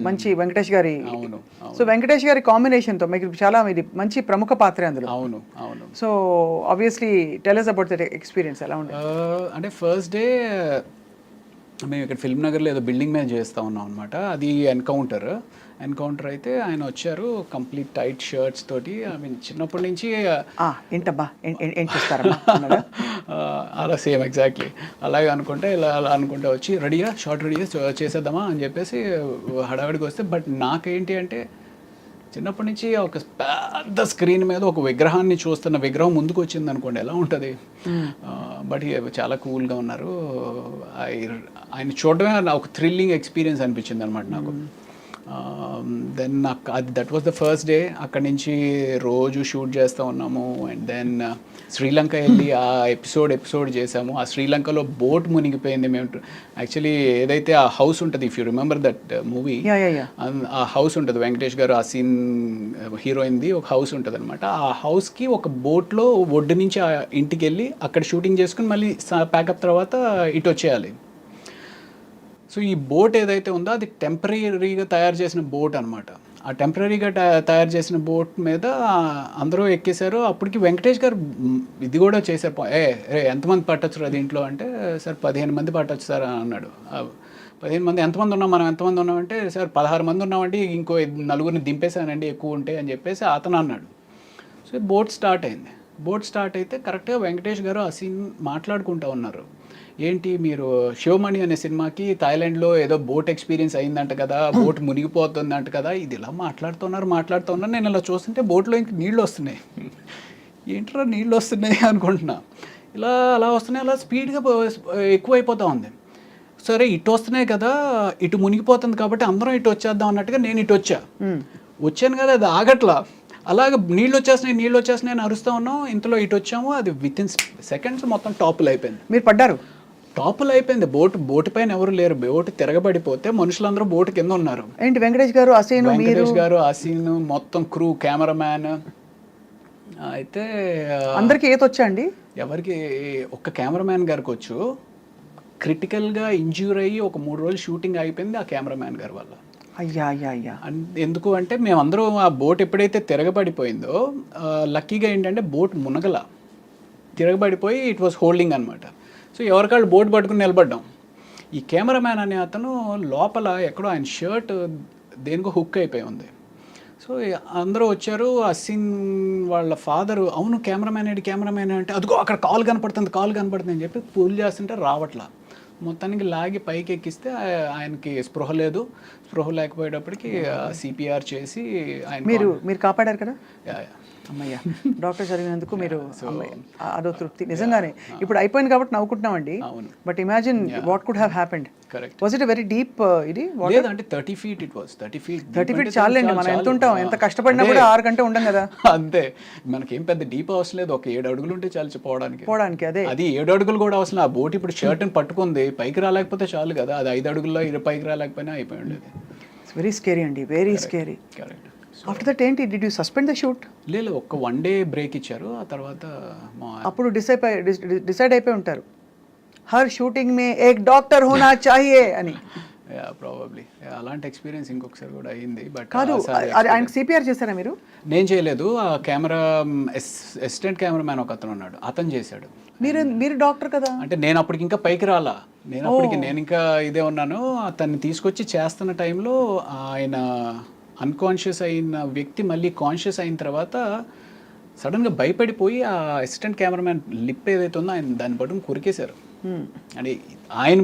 మంచి వెంకటేష్ గారి. అవును. సో వెంకటేష్ గారి కాంబినేషన్తో మీకు చాలా ఇది మంచి ప్రముఖ పాత్ర అందులో. అవును. So obviously tell us about that experience. ఎలా ఉంటుంది? అంటే ఫస్ట్ డే మేము ఇక్కడ ఫిల్మ్ నగర్లో ఏదో బిల్డింగ్ మీద చేస్తూ ఉన్నాం అనమాట. అది ఎన్కౌంటర్ అయితే ఆయన వచ్చారు కంప్లీట్ టైట్ షర్ట్స్ తోటి. ఐ మీన్ చిన్నప్పటి నుంచి ఏంటబ్బా ఏం చేస్తారా అలా సేమ్ ఎగ్జాక్ట్లీ అలాగే అనుకుంటే అలా అనుకుంటే వచ్చి రెడీగా షార్ట్ రెడీగా చేసేద్దామా అని చెప్పేసి హడావిడికి వస్తే, బట్ నాకేంటి అంటే చిన్నప్పటి నుంచి ఒక పెద్ద స్క్రీన్ మీద ఒక విగ్రహాన్ని చూస్తున్న విగ్రహం ముందుకు వచ్చింది అనుకోండి ఎలా ఉంటుంది. బట్ చాలా కూల్గా ఉన్నారు. ఆయన చూడడమే ఒక థ్రిల్లింగ్ ఎక్స్పీరియన్స్ అనిపించింది అనమాట నాకు. దెన్ నాకు అది that was the first day. అక్కడి నుంచి రోజు షూట్ చేస్తూ ఉన్నాము. అండ్ దెన్ శ్రీలంక వెళ్ళి ఆ ఎపిసోడ్ చేసాము. ఆ శ్రీలంకలో బోట్ మునిగిపోయింది. మేము యాక్చువల్లీ ఏదైతే ఆ హౌస్ ఉంటుంది, if you remember that movie, ఆ హౌస్ ఉంటుంది వెంకటేష్ గారు ఆ సీన్ హీరోయిన్ది ఒక హౌస్ ఉంటుంది అనమాట. ఆ హౌస్కి ఒక బోట్లో ఒడ్డు నుంచి ఆ ఇంటికి వెళ్ళి అక్కడ షూటింగ్ చేసుకుని మళ్ళీ ప్యాకప్ తర్వాత ఇటు వచ్చేయాలి. సో ఈ బోట్ ఏదైతే ఉందో అది టెంపరీగా తయారు చేసిన బోట్ అనమాట. ఆ టెంపరీగా తయారు చేసిన బోట్ మీద అందరూ ఎక్కేశారు. అప్పటికి వెంకటేష్ గారు ఇది కూడా చేశారు. ఎంతమంది పట్టొచ్చు రా దీంట్లో అంటే, సార్ 15 మంది పట్టొచ్చు సార్ అని అన్నాడు. 15 మంది ఎంతమంది ఉన్నాం, మనం ఎంతమంది ఉన్నామంటే, సార్ 16 మంది ఉన్నామండి, ఇంకో 4 దింపేశానండి ఎక్కువ ఉంటాయి అని చెప్పేసి అతను అన్నాడు. సో బోట్ స్టార్ట్ అయింది. బోట్ స్టార్ట్ అయితే కరెక్ట్గా వెంకటేష్ గారు ఆ సీన్ మాట్లాడుకుంటూ ఉన్నారు. ఏంటి మీరు శివమణి అనే సినిమాకి థాయిలాండ్లో ఏదో బోట్ ఎక్స్పీరియన్స్ అయిందంట కదా, బోట్ మునిగిపోతుందంట కదా, ఇది ఇలా మాట్లాడుతున్నారు. నేను ఇలా చూస్తుంటే బోట్లో ఇంక నీళ్ళు వస్తున్నాయి. ఏంట్రా నీళ్ళు వస్తున్నాయి అనుకుంటున్నా. అలా వస్తున్నాయి, అలా స్పీడ్గా ఎక్కువైపోతూ ఉంది. సరే ఇటు వస్తున్నాయి కదా, ఇటు మునిగిపోతుంది కాబట్టి అందరం ఇటు వచ్చేద్దాం అన్నట్టుగా నేను ఇటు వచ్చాను కదా, అది ఆగట్లా. అలాగే నీళ్ళు వచ్చేస్తున్నాయి అని అరుస్తూ ఉన్నాం. ఇంతలో ఇటు వచ్చాము, అది విత్ ఇన్ సెకండ్స్ మొత్తం టాపులు అయిపోయింది. మీరు పడ్డారు? టాపుల్ అయిపోయింది బోటు పైన ఎవరు లేరు, బోటు తిరగబడిపోతే మనుషులందరూ బోటు కింద ఉన్నారు. ఏంటి వెంకటేష్ గారు అసీను మీరు వెంకటేష్ గారు, అసీన్, మొత్తం క్రూ, కెమెరామ్యాన్. అయితే అందరికీ ఈత వచ్చా అండి? ఎవరికి, ఒక్క కెమెరామ్యాన్ గారికి వచ్చు. క్రిటికల్గా ఇంజ్యూర్ అయ్యి ఒక 3 రోజులు షూటింగ్ అయిపోయింది ఆ కెమెరామ్యాన్ గారి వల్ల. అయ్యా అయ్యా అయ్యా. ఎందుకు అంటే మేమందరం ఆ బోట్ ఎప్పుడైతే తిరగబడిపోయిందో లక్కీగా ఏంటంటే బోట్ మునగల, తిరగబడిపోయి ఇట్ వాస్ హోల్డింగ్ అనమాట. సో ఎవరికాళ్ళు బోట్ పట్టుకుని నిలబడ్డాం. ఈ కెమెరామ్యాన్ అనే అతను లోపల ఎక్కడో ఆయన షర్ట్ దేనికో హుక్ అయిపోయి ఉంది. సో అందరూ వచ్చారు. అసీన్ వాళ్ళ ఫాదరు, అవును కెమెరామ్యాన్ అంటే అదిగో అక్కడ కాల్ కనపడుతుంది అని చెప్పి పూల్ చేస్తుంటే రావట్లా. మొత్తానికి లాగి పైకి ఎక్కిస్తే ఆయనకి స్పృహ లేకపోయేటప్పటికి సిపిఆర్ చేసి ఆయన మీరు కాపాడారు కదా. యా. అమ్మయ్యా, డాక్టర్ చదివినందుకు మీరు అదో తృప్తి నిజంగానే. ఇప్పుడు అయిపోయింది కాబట్టి నవ్వుకుంటున్నామండి. But imagine what could have happened. Correct. Was it very deep ఇది? లేదంటే 30 feet it was. 30 feet. 30 feet చాలండి. మనం ఎంత ఉంటాం, ఎంత కష్టపడినా కూడా 6 గంటలు ఉండం కదా. అంతే, మనకేం పెద్ద డీప్ అవసరం లేదు. ఒక 7 అడుగులు ఉంటే చాలు పోవడానికి. అదే అది 7 అడుగులు కూడా అవసరం. ఆ బోట్ ఇప్పుడు షర్ట్ని పట్టుకుంది, పైకి రాలేకపోతే చాలు కదా. అది 5 అడుగుల్లో పైకి రాలేకపోయినా అయిపోయి ఉండేది. వెరీ స్కేరీ అండి, very scary. Correct. After that ఏంటి, did you suspend the shoot? లేదు, ఒక 1 day బ్రేక్ ఇచ్చారు. ఆ తర్వాత అప్పుడు డిసైడ్ అయిపోయి ఉంటారు, హర్ షూటింగ్ మే ఏక్ డాక్టర్ హోనా చాహియే అని. ప్రాబబ్లీ అలాంటి ఎక్స్పీరియన్స్ ఇంకొకసారి కూడా అయింది. బట్ కాదు, ఆయనకు సిపిఆర్ చేశారా మీరు? నేను చేయలేదు. ఆ కెమెరా అసిస్టెంట్ కెమెరామ్యాన్ ఒక అతను ఉన్నాడు, అతను చేశాడు. మీరు డాక్టర్ కదా. అంటే నేను అప్పటికి ఇంకా పైకి రాలా, నేను ఇంకా ఇదే ఉన్నాను. అతన్ని తీసుకొచ్చి చేస్తున్న టైంలో ఆయన అన్కాన్షియస్ అయిన వ్యక్తి మళ్ళీ కాన్షియస్ అయిన తర్వాత సడన్గా భయపడిపోయి ఆ అసిస్టెంట్ కెమెరామ్యాన్ లిప్ ఏదైతే ఉందో ఆయన దాన్ని పట్టుకుని కొరికేశారు. అంటే ఆయన,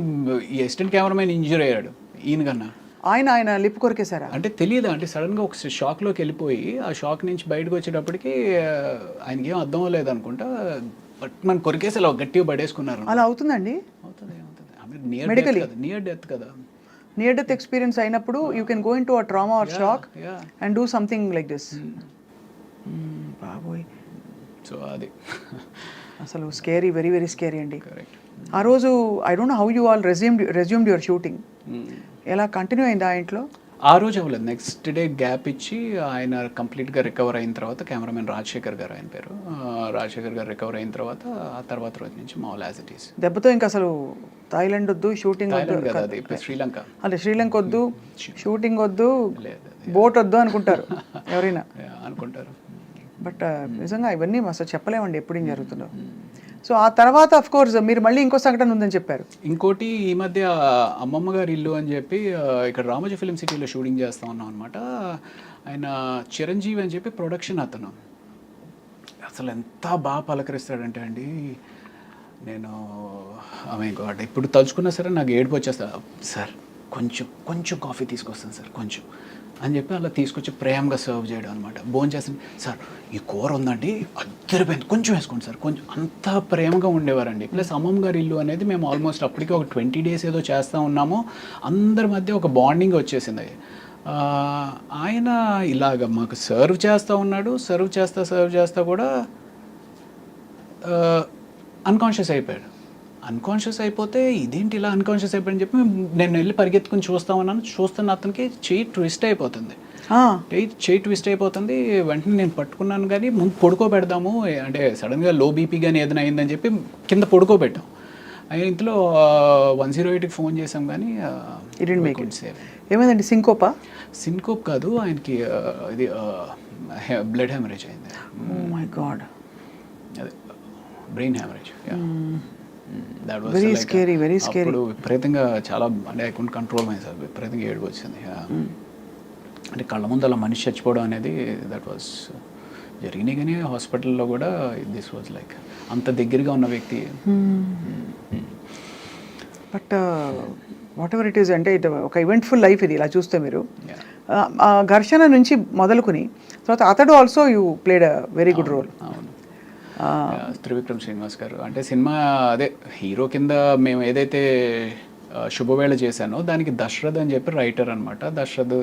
ఈ అసిస్టెంట్ కెమెరామ్యాన్ ఇంజూర్ అయ్యాడు ఈయన కన్నా. ఆయన లిప్ కొరికేశారా? అంటే తెలియదు, అంటే సడన్గా ఒక షాక్లోకి వెళ్ళిపోయి ఆ షాక్ నుంచి బయటకు వచ్చేటప్పటికి ఆయనకి ఏం అర్థం అవ్వలేదు అనుకుంటా, బట్ మనం కొరికేసి అలా గట్టిగా పడేసుకున్నారు. అలా అవుతుందండి? అవుతుంది. నియర్ డెత్ కదా. నియర్ డెత్ ఎక్స్పీరియన్స్ అయినప్పుడు you can go into a trauma or shock and do something like this. బాబోయ్. సో అది అసలు స్కేరీ, వెరీ వెరీ స్కేరీ అండి. కరెక్ట్. ఆ రోజు I don't know how you all resumed your shooting. ఎలా కంటిన్యూ అయింది ఆ ఇంట్లో? ఆ రోజు అవ్వలేదు, నెక్స్ట్ డే గ్యాప్ ఇచ్చి ఆయన కంప్లీట్గా రికవర్ అయిన తర్వాత, కెమెరామెన్ రాజశేఖర్ గారు ఆయన పేరు, రాజశేఖర్ గారు రికవర్ అయిన తర్వాత ఆ తర్వాత రోజు నుంచి మామూలు యాజ్ ఇట్ ఈస్. దెబ్బతో ఇంకా అసలు థాయిలాండ్ వద్దు, షూటింగ్ వద్దు, శ్రీలంక. అదే శ్రీలంక వద్దు, షూటింగ్ వద్దు, బోట్ వద్దు అనుకుంటారు ఎవరైనా అనుకుంటారు. బట్ నిజంగా ఇవన్నీ అసలు చెప్పలేమండి ఎప్పుడు ఏం జరుగుతుందో. సో ఆ తర్వాత అఫ్ కోర్స్ మీరు మళ్ళీ ఇంకో సంఘటన ఉందని చెప్పారు. ఇంకోటి, ఈ మధ్య అమ్మమ్మ గారి ఇల్లు అని చెప్పి ఇక్కడ రామోజీ ఫిలిం సిటీలో షూటింగ్ చేస్తూ ఉన్నాం అనమాట. ఆయన చిరంజీవి అని చెప్పి ప్రొడక్షన్ అతను. అసలు ఎంత బాగా పలకరిస్తాడంటే అండి, నేను ఇప్పుడు తలుచుకున్నా సరే నాకు ఏడుపు వచ్చేస్తా. సార్ కొంచెం కాఫీ తీసుకొస్తాను సార్ కొంచెం అని చెప్పి అలా తీసుకొచ్చి ప్రేమగా సర్వ్ చేయడం అనమాట. భోజనం చేస్తాను, సార్ ఈ కూర ఉందండి అద్దరిపోయింది, కొంచెం వేసుకోండి సార్ కొంచెం, అంత ప్రేమగా ఉండేవారండి. ప్లస్ అమ్మమ్మ గారి ఇల్లు అనేది మేము ఆల్మోస్ట్ అప్పటికి ఒక 20 days ఏదో చేస్తూ ఉన్నాము. అందరి మధ్య ఒక బాండింగ్ వచ్చేసింది. ఆయన ఇలాగ మాకు సర్వ్ చేస్తూ ఉన్నాడు. సర్వ్ చేస్తా కూడా అన్కాన్షియస్ అయిపోయాడు. అన్కాన్షియస్ అయిపోతే ఇదేంటి ఇలా అన్కాన్షియస్ అయిపోయాడని చెప్పి నేను వెళ్ళి పరిగెత్తుకుని చూస్తున్న అతనికి చెయ్యి ట్విస్ట్ అయిపోతుంది. వెంటనే నేను పట్టుకున్నాను, కానీ ముందు పడుకోబెడదాము అంటే సడన్గా లో బీపీ కానీ ఏదైనా అయిందని చెప్పి కింద పడుకోబెట్టాం. ఇంతలో 108కి ఫోన్ చేసాం, కానీ ఏమైందండి? సింకోప్ కాదు, ఆయనకి ఇది బ్లడ్ హెమరేజ్ అయింది. Oh my God. అదే brain haemorrhage. Very scary, very scary. విపరీతంగా చాలా, అంటే I couldn't control myself, విపరీతంగా ఏడుపు వచ్చింది. అంటే కళ్ళ ముందు అలా మనిషి చచ్చిపోవడం అనేది దట్ వాస్ జరిగినాయి. కానీ హాస్పిటల్లో కూడా దిస్ వాజ్ లైక్ అంత దగ్గరగా ఉన్న వ్యక్తి. But what ever it is, అంటే ఇది ఒక ఈవెంట్ఫుల్ లైఫ్ ఇది ఇలా చూస్తే మీరు. ఘర్షణ నుంచి మొదలుకుని తర్వాత Athadu also you played a very good role. అవును. త్రివిక్రమ్ శ్రీనివాస్ గారు అంటే సినిమా అదే హీరో కింద మేము ఏదైతే శుభవేళ చేశాను. దానికి దశరథ్ అని చెప్పి రైటర్ అనమాట. దశరథ్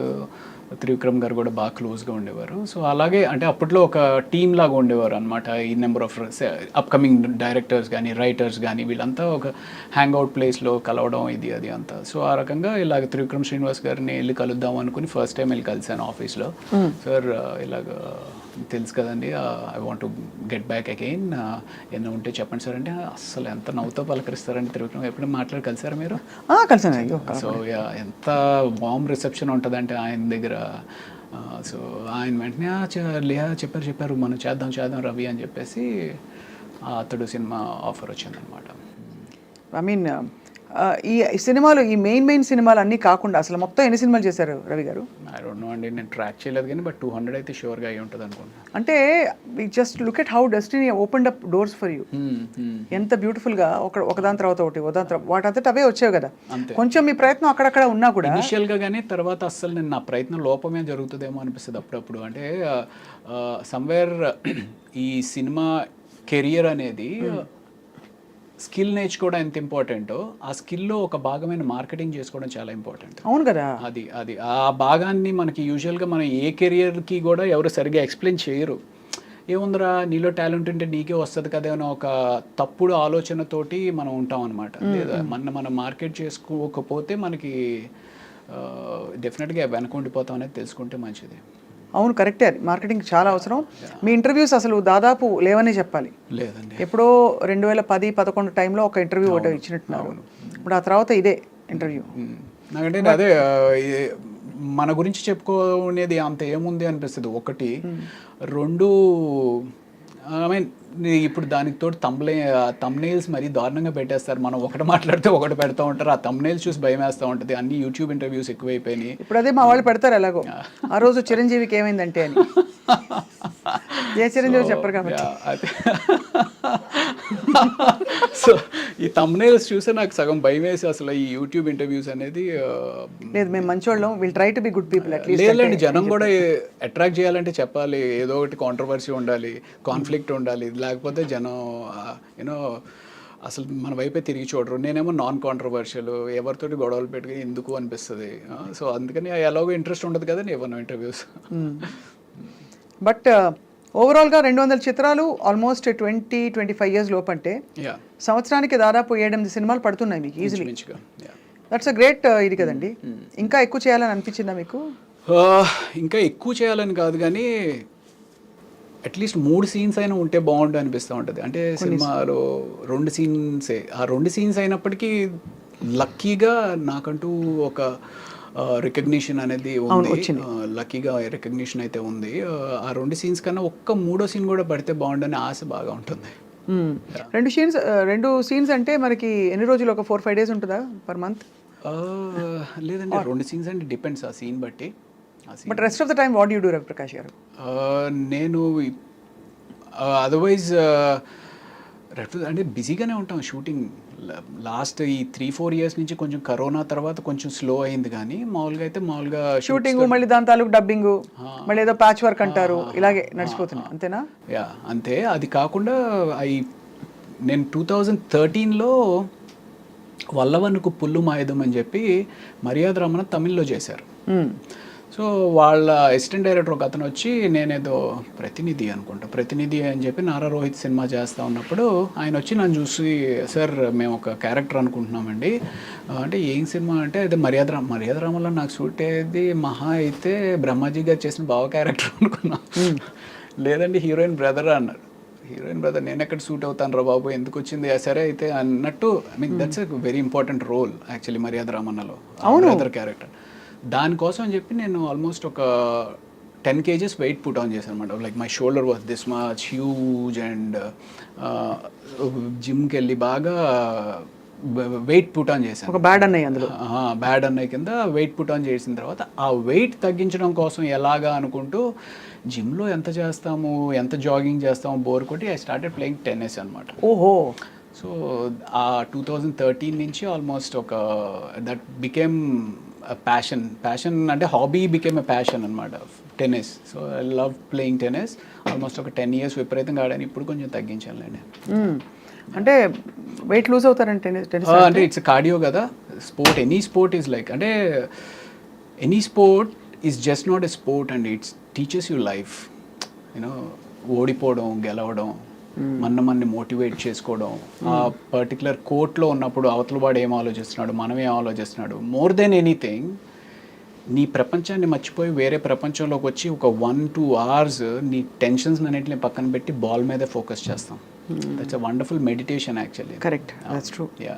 త్రివిక్రమ్ గారు కూడా బాగా క్లోజ్గా ఉండేవారు. సో అలాగే అంటే అప్పట్లో ఒక టీమ్ లాగా ఉండేవారు అనమాట. ఈ నెంబర్ ఆఫ్ అప్కమింగ్ డైరెక్టర్స్ కానీ రైటర్స్ కానీ వీళ్ళంతా ఒక హ్యాంగ్ అవుట్ ప్లేస్లో కలవడం ఇది అది అంతా. సో ఆ రకంగా ఇలాగ త్రివిక్రమ్ శ్రీనివాస్ గారిని వెళ్ళి కలుద్దాం అనుకుని ఫస్ట్ టైం వెళ్ళి కలిశాను ఆఫీస్లో. సార్ ఇలాగ తెలుసు కదండి, I want to get back again, ఏమైనా ఉంటే చెప్పండి సార్ అంటే అసలు ఎంత నవ్వుతో పలకరిస్తారంటే త్రివిక్రమ్. ఎప్పుడైనా మాట్లాడి కలిసారా మీరు? కలిసాను. సో ఎంత వామ్ రిసెప్షన్ ఉంటుందంటే ఆయన దగ్గర. సో ఆయన వెంటనే చెప్పారు మనం చేద్దాం రవి అని చెప్పేసి అతడు సినిమా ఆఫర్ వచ్చిందనమాట. ఐ మీన్ ఈ సినిమాలు, ఈ మెయిన్ సినిమాలు అన్నీ కాకుండా అసలు మొత్తం ఎన్ని సినిమాలు చేశారు రవి గారు? ఐ డోంట్ నో అండి, నేను ట్రాక్ చేయలేదు కానీ బట్ 200 అయితే షూర్గా అయి ఉంటుంది అనుకుంటున్నాను. అంటే just look at how destiny opened up doors for you. ఎంత బ్యూటిఫుల్గా ఒకదాని తర్వాత ఒకటి వాటంతట అవే వచ్చావు కదా. కొంచెం మీ ప్రయత్నం అక్కడక్కడ ఉన్నా కూడా ఇనిషియల్గా, కానీ తర్వాత అస్సలు నేను నా ప్రయత్నం లోపమే జరుగుతుందేమో అనిపిస్తుంది అప్పుడప్పుడు. అంటే సమ్వేర్ ఈ సినిమా కెరియర్ అనేది స్కిల్ నేర్చుకోవడం ఎంత ఇంపార్టెంటో ఆ స్కిల్లో ఒక భాగమైన మార్కెటింగ్ చేసుకోవడం చాలా ఇంపార్టెంట్. అవును కదా. అది ఆ భాగాన్ని మనకి యూజువల్గా మనం ఏ కెరియర్కి కూడా ఎవరు సరిగ్గా ఎక్స్ప్లెయిన్ చేయరు. ఏముందిరా నీలో టాలెంట్ ఉంటే నీకే వస్తుంది కదా అని ఒక తప్పుడు ఆలోచనతోటి మనం ఉంటాం అనమాట. లేదా మనం మార్కెట్ చేసుకోకపోతే మనకి డెఫినెట్గా వెనకుండిపోతాం అనేది తెలుసుకుంటే మంచిది. అవును, కరెక్టే. అది మార్కెటింగ్ చాలా అవసరం. మీ ఇంటర్వ్యూస్ అసలు దాదాపు లేవనే చెప్పాలి. లేదండి, ఎప్పుడో 2010-11 టైంలో ఒక ఇంటర్వ్యూ ఒకటి ఇచ్చినట్టున్నారు. ఇప్పుడు ఆ తర్వాత ఇదే ఇంటర్వ్యూ. నాకంటే అదే మన గురించి చెప్పుకునేది అంత ఏముంది అనిపిస్తుంది. ఒకటి, రెండు, ఐ మీన్ ఇప్పుడు దానికి తోడు తమ్నెయిల్స్ మరీ దారుణంగా పెట్టేస్తారు. మనం ఒకటి మాట్లాడితే ఒకటి పెడతా ఉంటారు. ఆ తమ్నెయిల్స్ చూసి భయం వేస్తూ ఉంటుంది. అన్ని యూట్యూబ్ ఇంటర్వ్యూస్ ఎక్కువైపోయినాయి. ఇప్పుడు అదే మా వాళ్ళు పెడతారు ఎలాగో. ఆ రోజు చిరంజీవికి ఏమైందంటే అని. ఏ చిరంజీవి చెప్పరు కాబట్టి. సో ఈ తమ్నెయిల్స్ చూస్తే నాకు సగం భయం వేసి అసలు ఈ యూట్యూబ్ ఇంటర్వ్యూస్ అనేది లేదు, మేము మంచోళ్ళం, will try to be good people at least. లేదండి, జనం కూడా అట్రాక్ట్ చేయాలంటే చెప్పాలి, ఏదో ఒకటి కాంట్రవర్సీ ఉండాలి, కాన్ఫ్లిక్ట్ ఉండాలి. లేకపోతే జనం యూనో అసలు మన వైపే తిరిగి చూడరు. నేనేమో నాన్ కాంట్రవర్షియల్, ఎవరితోటి గొడవలు పెట్టుకుని ఎందుకు అనిపిస్తుంది. సో అందుకని ఎలాగో ఇంట్రెస్ట్ ఉండదు కదండి ఏమన్నా ఇంటర్వ్యూస్. బట్ ఓవరాల్గా 200 చిత్రాలు, ఆల్మోస్ట్ 20-25 ఇయర్స్ లోపు అంటే సంవత్సరానికి దాదాపు 7-8 సినిమాలు పడుతున్నాయి మీకు ఈజీలీ. దట్స్ అ గ్రేట్ ఇది కదండి. ఇంకా ఎక్కువ చేయాలని అనిపించిందా మీకు? ఇంకా ఎక్కువ చేయాలని కాదు కానీ అట్లీస్ట్ 3 సీన్స్ అయినా ఉంటే బాగుండు అనిపిస్తూ ఉంటుంది. అంటే సినిమాలో 2 సీన్సే, ఆ 2 సీన్స్ అయినప్పటికీ లక్కీగా నాకంటూ ఒక రికగ్నిషన్ అనేది ఉంది. లక్కీగా రికగ్నిషన్ అయితే ఉంది. ఆ 2 సీన్స్ కన్నా ఒక్క 3వ సీన్ కూడా పడితే బాగుండని ఆశ బాగా ఉంటుంది. 2 సీన్స్ అంటే మనకి ఎన్ని రోజులు, ఒక 4-5 డేస్ ఉంటుందా పర్ మంత్? లేదండి, 2 సీన్స్ అంటే డిపెండ్స్ ఆ సీన్ బట్టి. But rest of the time what you do Ravi Prakash గారు? నేను అదర్వైజ్ అంటే బిజీగానే ఉంటాం. షూటింగ్ లాస్ట్ ఈ 3-4 ఇయర్స్ నుంచి కొంచెం కరోనా తర్వాత కొంచెం స్లో అయింది, కానీ మామూలుగా అయితే మామూలుగా షూటింగ్, మళ్ళీ దాని తాలూకు డబ్బింగ్, మళ్ళీ ఏదో ప్యాచ్ వర్క్ అంటారు, ఇలాగే నడిచిపోతుంది అంతేనా? యా అంతే. అది కాకుండా నేను 2013లో వల్లవనుకు పుల్లు మాయుధం అని చెప్పి మర్యాద రమణ తమిళ్లో చేశారు. సో వాళ్ళ అసిస్టెంట్ డైరెక్టర్ ఒక అతను వచ్చి, నేనేదో ప్రతినిధి అని చెప్పి నారా రోహిత్ సినిమా చేస్తూ ఉన్నప్పుడు ఆయన వచ్చి నన్ను చూసి, సార్ మేము ఒక క్యారెక్టర్ అనుకుంటున్నామండి అంటే ఏం సినిమా అంటే అదే మర్యాద రామలో నాకు సూట్ అయ్యేది మహా అయితే బ్రహ్మాజీ గారు చేసిన బావ క్యారెక్టర్ అనుకున్నాం. లేదండి హీరోయిన్ బ్రదర్ అన్నారు. హీరోయిన్ బ్రదర్ నేను ఎక్కడ సూట్ అవుతాను రా బాబు, ఎందుకు వచ్చింది సరే అయితే అన్నట్టు. I mean that's a very important role actually మర్యాద రామన్నలో, బ్రదర్ క్యారెక్టర్. దానికోసం అని చెప్పి నేను ఆల్మోస్ట్ ఒక 10 kgs వెయిట్ పుట్ ఆన్ చేశాను అనమాట. Like my shoulder was this much huge and జిమ్కి వెళ్ళి బాగా వెయిట్ పుట్ ఆన్ చేశాను. ఒక బ్యాడ్ అన్నయ్య అందులో, బ్యాడ్ అన్నయ్య కింద వెయిట్ పుట్ ఆన్ చేసిన తర్వాత ఆ వెయిట్ తగ్గించడం కోసం ఎలాగా అనుకుంటూ జిమ్లో ఎంత చేస్తాము, ఎంత జాగింగ్ చేస్తాము బోర్ కొట్టి ఐ స్టార్టెడ్ ప్లేయింగ్ టెన్నిస్ అనమాట. ఓహో. సో ఆ 2013 నుంచి ఆల్మోస్ట్ ఒక దట్ బికేమ్ ప్యాషన్ అంటే హాబీ బికేమ్ ఎ ప్యాషన్ అనమాట, tennis. So I love playing tennis. Almost ఒక 10 years విపరీతంగా ఆడాను. ఇప్పుడు కొంచెం తగ్గించానులేండి. అంటే వెయిట్ లూజ్ అవుతారంటే టెన్నిస్ అంటే ఇట్స్ కార్డియో కదా, sport, any sport is like, అంటే any sport is just not a sport and it's teaches you life. You know, ఓడిపోవడం, గెలవడం, మనని మోటివేట్ చేసుకోవడం, ఆ పర్టికులర్ కోర్ట్లో ఉన్నప్పుడు అవతల వాడు ఏం ఆలోచిస్తున్నాడు, మనం ఏం ఆలోచిస్తున్నాడు, మోర్ దెన్ ఎనీథింగ్ నీ ప్రపంచాన్ని మర్చిపోయి వేరే ప్రపంచంలోకి వచ్చి ఒక 1-2 hours నీ టెన్షన్స్ అన్నింటిని పక్కన పెట్టి బాల్ మీదే ఫోకస్ చేస్తాం. That's a wonderful meditation actually. Correct, that's true. Yeah.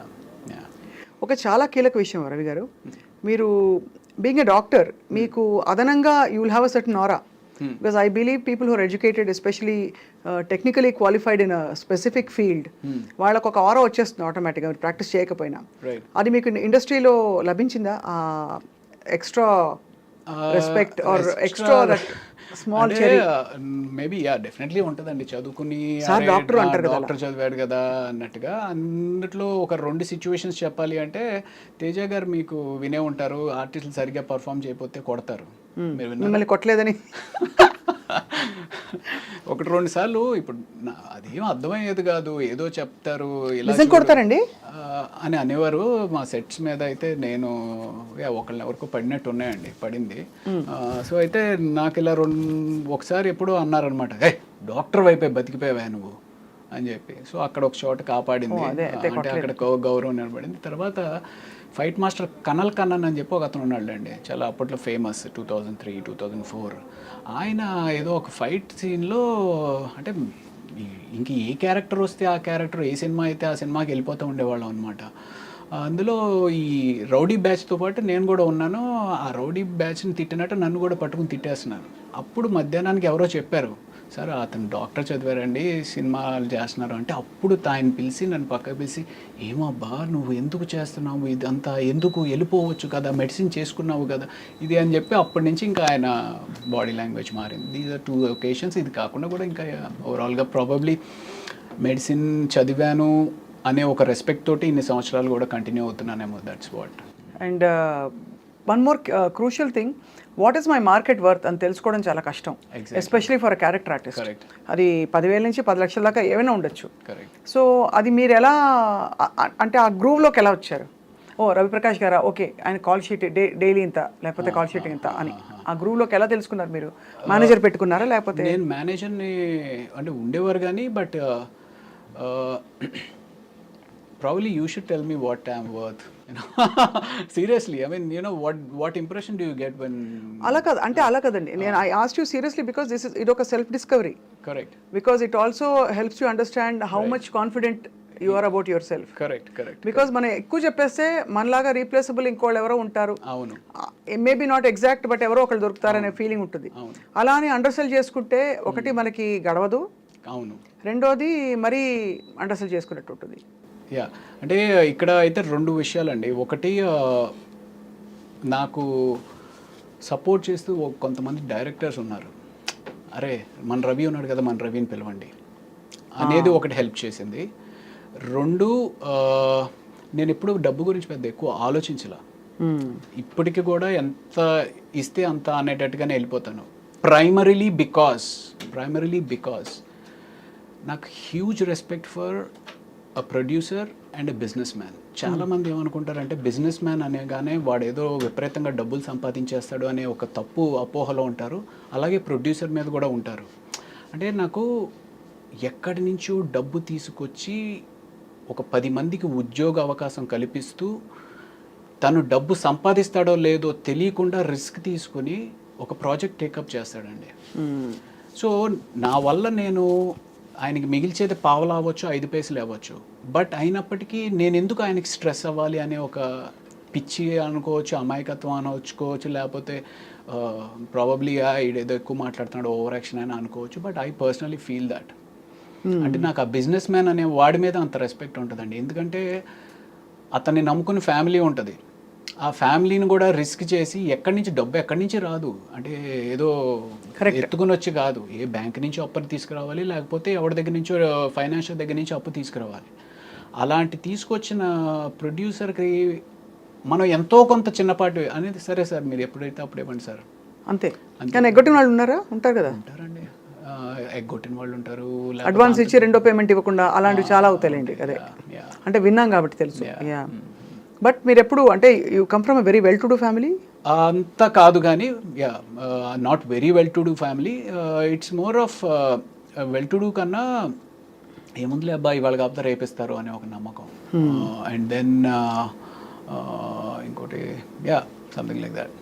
ఒక చాలా కీలక విషయం రవి గారు, మీరు బీయింగ్ ఎ డాక్టర్ మీకు అదనంగా you will have a certain aura. Because I believe people who are educated, especially technically qualified in a specific field, వాళ్ళకు ఒక ఆరా వచ్చేస్తుంది ఆటోమేటిక్గా ప్రాక్టీస్ చేయకపోయినా. అది మీకు ఇండస్ట్రీలో లభించిందా extra respect or extra that small cherry? Maybe yeah, definitely ఉంటుందండి. చదువుకుని డాక్టర్ చదివాడు కదా అన్నట్టుగా. అందుట్లో ఒక 2 situations చెప్పాలి అంటే, తేజ గారు మీకు వినే ఉంటారు, ఆర్టిస్టులు సరిగ్గా పర్ఫామ్ చేయకపోతే కొడతారు. మిమ్మల్ని కొట్టలేదని 1-2 సార్లు. ఇప్పుడు అదేం అర్థమయ్యేది కాదు, ఏదో చెప్తారు ఇలా కొడతారండి అని అనేవారు మా సెట్స్ మీద. అయితే నేను ఎవరికో పడినట్టు ఉన్నాయండి, పడింది. సో అయితే నాకు ఇలా ఒకసారి ఎప్పుడో అన్నారనమాట, డాక్టర్ వైపే బతికిపోయావా నువ్వు అని చెప్పి. సో అక్కడ ఒక చోట కాపాడింది, అంటే అక్కడ గౌరవం నిలబడింది. తర్వాత ఫైట్ మాస్టర్ కనల్ కన్నన్ అని చెప్పి ఒక అతను ఉన్నాడండి, చాలా అప్పట్లో ఫేమస్, 2003-2004. ఆయన ఏదో ఒక ఫైట్ సీన్లో, అంటే ఇంక ఏ క్యారెక్టర్ వస్తే ఆ క్యారెక్టర్, ఏ సినిమా అయితే ఆ సినిమాకి వెళ్ళిపోతూ ఉండేవాళ్ళం అనమాట. అందులో ఈ రౌడీ బ్యాచ్తో పాటు నేను కూడా ఉన్నాను. ఆ రౌడీ బ్యాచ్ని తిట్టినట్టు నన్ను కూడా పట్టుకుని తిట్టేస్తున్నారు. అప్పుడు మధ్యాహ్నానికి ఎవరో చెప్పారు, సార్ అతను డాక్టర్ చదివారండి, సినిమాలు చేస్తున్నారు అంటే. అప్పుడు ఆయన పిలిచి నన్ను పక్కకు పిలిచి, ఏమబ్బా నువ్వు ఎందుకు చేస్తున్నావు ఇదంతా, ఎందుకు వెళ్ళిపోవచ్చు కదా, మెడిసిన్ చేసుకున్నావు కదా ఇది అని చెప్పి, అప్పటి నుంచి ఇంకా ఆయన బాడీ లాంగ్వేజ్ మారింది. These are 2 occasions. ఇది కాకుండా కూడా ఇంకా ఓవరాల్గా ప్రాబబ్లీ మెడిసిన్ చదివాను అనే ఒక రెస్పెక్ట్ తోటి ఇన్ని సంవత్సరాలు కూడా కంటిన్యూ అవుతున్నానేమో. That's what. And one more crucial thing, what is my market worth అని తెలుసుకోవడం చాలా కష్టం, especially for a character artist. అది 10,000 నుంచి 10 లక్షల దాకా ఏమైనా ఉండొచ్చు. సో అది మీరు ఎలా, అంటే ఆ గ్రూవ్లోకి ఎలా వచ్చారు? ఓ రవిప్రకాష్ గారా, ఓకే ఆయన కాల్ షీట్ డైలీ ఇంత, లేకపోతే కాల్ షీట్ ఇంత అని ఆ గ్రూవ్లోకి ఎలా తెలుసుకున్నారు మీరు? మేనేజర్ పెట్టుకున్నారా లేకపోతే? నేను మేనేజర్ని అంటే ఉండేవారు కానీ, but probably you should tell me what I'm worth. Seriously, I mean, what impression do you get when? అలా కాదు అంటే, అలా కదండి. నేను I asked you seriously because ఇది ఒక self discovery. Correct. Because it also helps you understand how much confident you are about yourself. Correct. Because మనం ఎక్కువ చెప్పేస్తే మనలాగా రీప్లేసబుల్ ఇంకోళ్ళు ఎవరో ఉంటారు, అవును, మేబీ నాట్ ఎగ్జాక్ట్ బట్ ఎవరో ఒకళ్ళు దొరుకుతారనే ఫీలింగ్ ఉంటుంది. అలా అని అండర్సెల్ చేసుకుంటే ఒకటి మనకి గడవదు, అవును, రెండోది మరీ అండర్సెల్ చేసుకున్నట్టు ఉంటుంది. యా, అంటే ఇక్కడ అయితే 2 విషయాలండి. ఒకటి, నాకు సపోర్ట్ చేస్తూ కొంతమంది డైరెక్టర్స్ ఉన్నారు, అరే మన రవి ఉన్నాడు కదా, మన రవిని పిలవండి అనేది ఒకటి హెల్ప్ చేసింది. 2, నేను ఎప్పుడు డబ్బు గురించి పెద్ద ఎక్కువ ఆలోచించలా. ఇప్పటికి కూడా ఎంత ఇస్తే అంత అనేటట్టుగానే వెళ్ళిపోతాను. ప్రైమరీలీ బికాస్ నాకు huge respect for a producer and a business man. చాలామంది ఏమనుకుంటారంటే బిజినెస్ మ్యాన్ అనగానే వాడు ఏదో విపరీతంగా డబ్బులు సంపాదించేస్తాడు అనే ఒక తప్పు అపోహలో ఉంటారు. అలాగే ప్రొడ్యూసర్ మీద కూడా ఉంటారు. అంటే నాకు ఎక్కడి నుంచో డబ్బు తీసుకొచ్చి ఒక 10 మందికి ఉద్యోగ అవకాశం కల్పిస్తూ, తను డబ్బు సంపాదిస్తాడో లేదో తెలియకుండా రిస్క్ తీసుకుని ఒక ప్రాజెక్ట్ టేకప్ చేస్తాడండి. సో నా వల్ల నేను ఆయనకి మిగిల్చేది పావలా అవ్వచ్చు, 5 పైసలు అవ్వచ్చు, బట్ అయినప్పటికీ నేను ఎందుకు ఆయనకి స్ట్రెస్ అవ్వాలి అనే ఒక పిచ్చి అనుకోవచ్చు, అమాయకత్వం అనుకోవచ్చు, లేకపోతే ప్రాబబ్లీ ఈడేదో ఎక్కువ మాట్లాడుతున్నాడు, ఓవర్ యాక్షన్ అని అనుకోవచ్చు. But I personally feel that. అంటే నాకు ఆ బిజినెస్ మ్యాన్ అనే వాడి మీద అంత రెస్పెక్ట్ ఉంటుందండి. ఎందుకంటే అతన్ని నమ్ముకుని ఫ్యామిలీ ఉంటుంది. ఆ ఫ్యామిలీని కూడా రిస్క్ చేసి ఎక్కడి నుంచి రాదు. అంటే ఏదో ఎత్తుకుని వచ్చి కాదు, ఏ బ్యాంక్ నుంచి అప్పుని తీసుకురావాలి, లేకపోతే ఎవరి దగ్గర నుంచో ఫైనాన్షియల్ దగ్గర నుంచి అప్పు తీసుకురావాలి. అలాంటి తీసుకొచ్చిన ప్రొడ్యూసర్కి మనం ఎంతో కొంత చిన్నపాటి అనేది, సరే సార్ మీరు ఎప్పుడైతే అప్పుడు ఇవ్వండి సార్ అంతే. కానీ ఎగ్గొట్టిన వాళ్ళు ఉంటారు కదా? ఉంటారండి, ఎగ్గొట్టిన వాళ్ళు ఉంటారు, అడ్వాన్స్ ఇచ్చి రెండో పేమెంట్ ఇవ్వకుండా అలాంటివి చాలా అవుతాయండి. అదే అంటే విన్నాం కాబట్టి తెలుసు. బట్ మీరు ఎప్పుడు అంటే you come from a very well to do family? అంత కాదు కానీ yeah not very well to do family. It's more of well to do కన్నా ఏముందిలే అబ్బాయి ఇవాళ కాకపోతే రేపిస్తారు అనే ఒక నమ్మకం. అండ్ దెన్ ఇంకోటి యా సంథింగ్ లైక్ దాట్.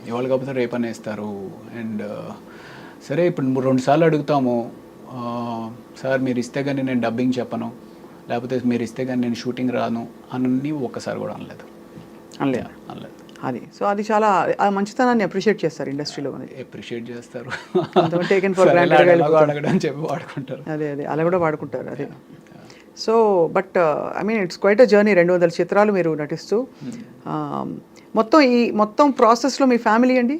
ఇవాళ కాకపోతే రేపు అనేస్తారు. అండ్ సరే ఇప్పుడు 2 సార్లు అడుగుతాము, సార్ మీరు ఇస్తే కానీ నేను డబ్బింగ్ చెప్పను, లేకపోతే మీరు ఇస్తే కానీ నేను షూటింగ్ రాను అని ఒక్కసారి కూడా అనలేదు. అనలేదు. అది సో అది చాలా ఆ మంచితనాన్ని అప్రిషియేట్ చేస్తారు ఇండస్ట్రీలో. అప్రిషియేట్ చేస్తారు. టేకెన్ ఫర్ అడగడం చెప్పి వాడుకుంటారు. అదే అలా కూడా వాడుకుంటారు. అదే so but I mean it's quite a journey. 200 చిత్రాలు మీరు నటిస్తూ మొత్తం ప్రాసెస్లో మీ ఫ్యామిలీ అండి?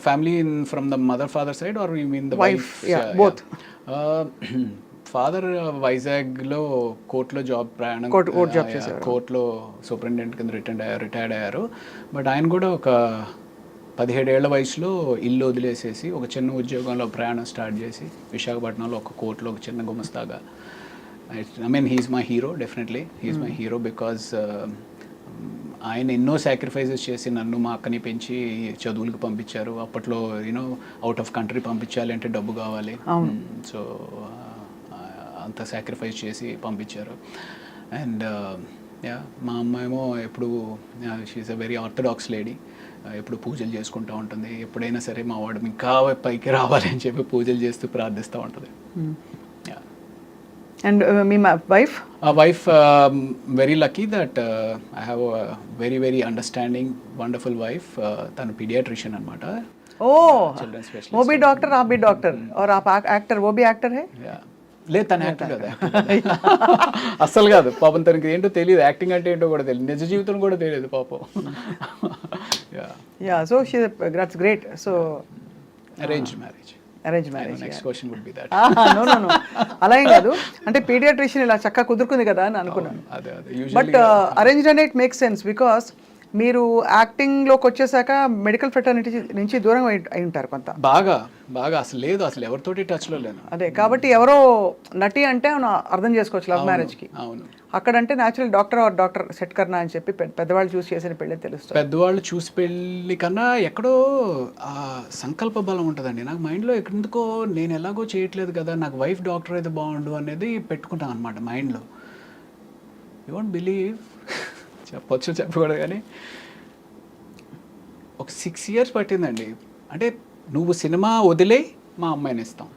Family from the mother father side or you mean the wife? Both. Father వైజాగ్లో కోర్టులో ప్రయాణం కోర్టులో సూపరింటెండెంట్ కింద రిటైర్డ్ అయ్యారు. బట్ ఆయన కూడా ఒక 17 ఏళ్ల వయసులో ఇల్లు వదిలేసేసి ఒక చిన్న ఉద్యోగంలో ప్రయాణం స్టార్ట్ చేసి విశాఖపట్నంలో ఒక కోర్టులో ఒక చిన్న గుమస్తాగా. I mean he's my hero, definitely he's my hero because ఆయన ఎన్నో సాక్రిఫైసెస్ చేసి నన్ను మా అక్కని పెంచి చదువులకు పంపించారు. అప్పట్లో యూనో అవుట్ ఆఫ్ కంట్రీ పంపించాలి అంటే డబ్బు కావాలి. సో అంత సాక్రిఫైస్ చేసి పంపించారు. అండ్ యా మా అమ్మ ఏమో ఎప్పుడు she is a very orthodox lady. ఎప్పుడు పూజలు చేసుకుంటూ ఉంటుంది. ఎప్పుడైనా సరే మా వాడు ఇంకా పైకి రావాలి అని చెప్పి పూజలు చేస్తూ ప్రార్థిస్తూ ఉంటుంది. And me wife? Wife very lucky that I have very very understanding wonderful wife. తను పీడియాట్రిషియన్ అనమాట. Children specialist. वो भी डॉक्टर, आप भी डॉक्टर और आप एक्टर, वो भी एक्टर है? లేదు తను యాక్టర్ కదా, అస్సలు కాదు పాపం. తనకి ఏంటో తెలియదు, యాక్టింగ్ అంటే ఏంటో కూడా తెలియదు, నిజ జీవితం కూడా తెలియదు పాపం. Yeah so that's great. So arranged marriage. Next question would be that. No అలా ఏం కాదు, అంటే పీడియాట్రిషియన్ ఇలా చక్కగా కుదురుకుంది కదా అని అనుకున్నాను. బట్ అరేంజ్డ్ అనే ఇట్ మేక్స్ సెన్స్ బికాస్ మీరు యాక్టింగ్లోకి వచ్చేసాక మెడికల్ ఫెటర్నిటీ నుంచి దూరం అయి ఉంటారు కొంత. బాగా అసలు లేదు, అసలు ఎవరితోటి టచ్లో లేను. అదే కాబట్టి ఎవరో నటి అంటే అర్థం చేసుకోవచ్చు లవ్ మ్యారేజ్కి. అవును. అక్కడంటే న్యాచురల్ డాక్టర్ సెట్ కర్నా అని చెప్పి పెద్దవాళ్ళు చూసి చేసిన పెళ్ళి తెలుస్తుంది. పెద్దవాళ్ళు చూసి పెళ్ళి కన్నా ఎక్కడో సంకల్ప బలం ఉంటుందండి. నాకు మైండ్లో ఎందుకో నేను ఎలాగో చేయట్లేదు కదా, నాకు వైఫ్ డాక్టర్ అయితే బాగుండు అనేది పెట్టుకుంటాను అనమాట మైండ్లో. యూ వోంట్ బిలీవ్, చెప్పకూడదు కానీ ఒక 6 years పట్టిందండి. అంటే నువ్వు సినిమా వదిలే మా అమ్మాయిని ఇస్తాం,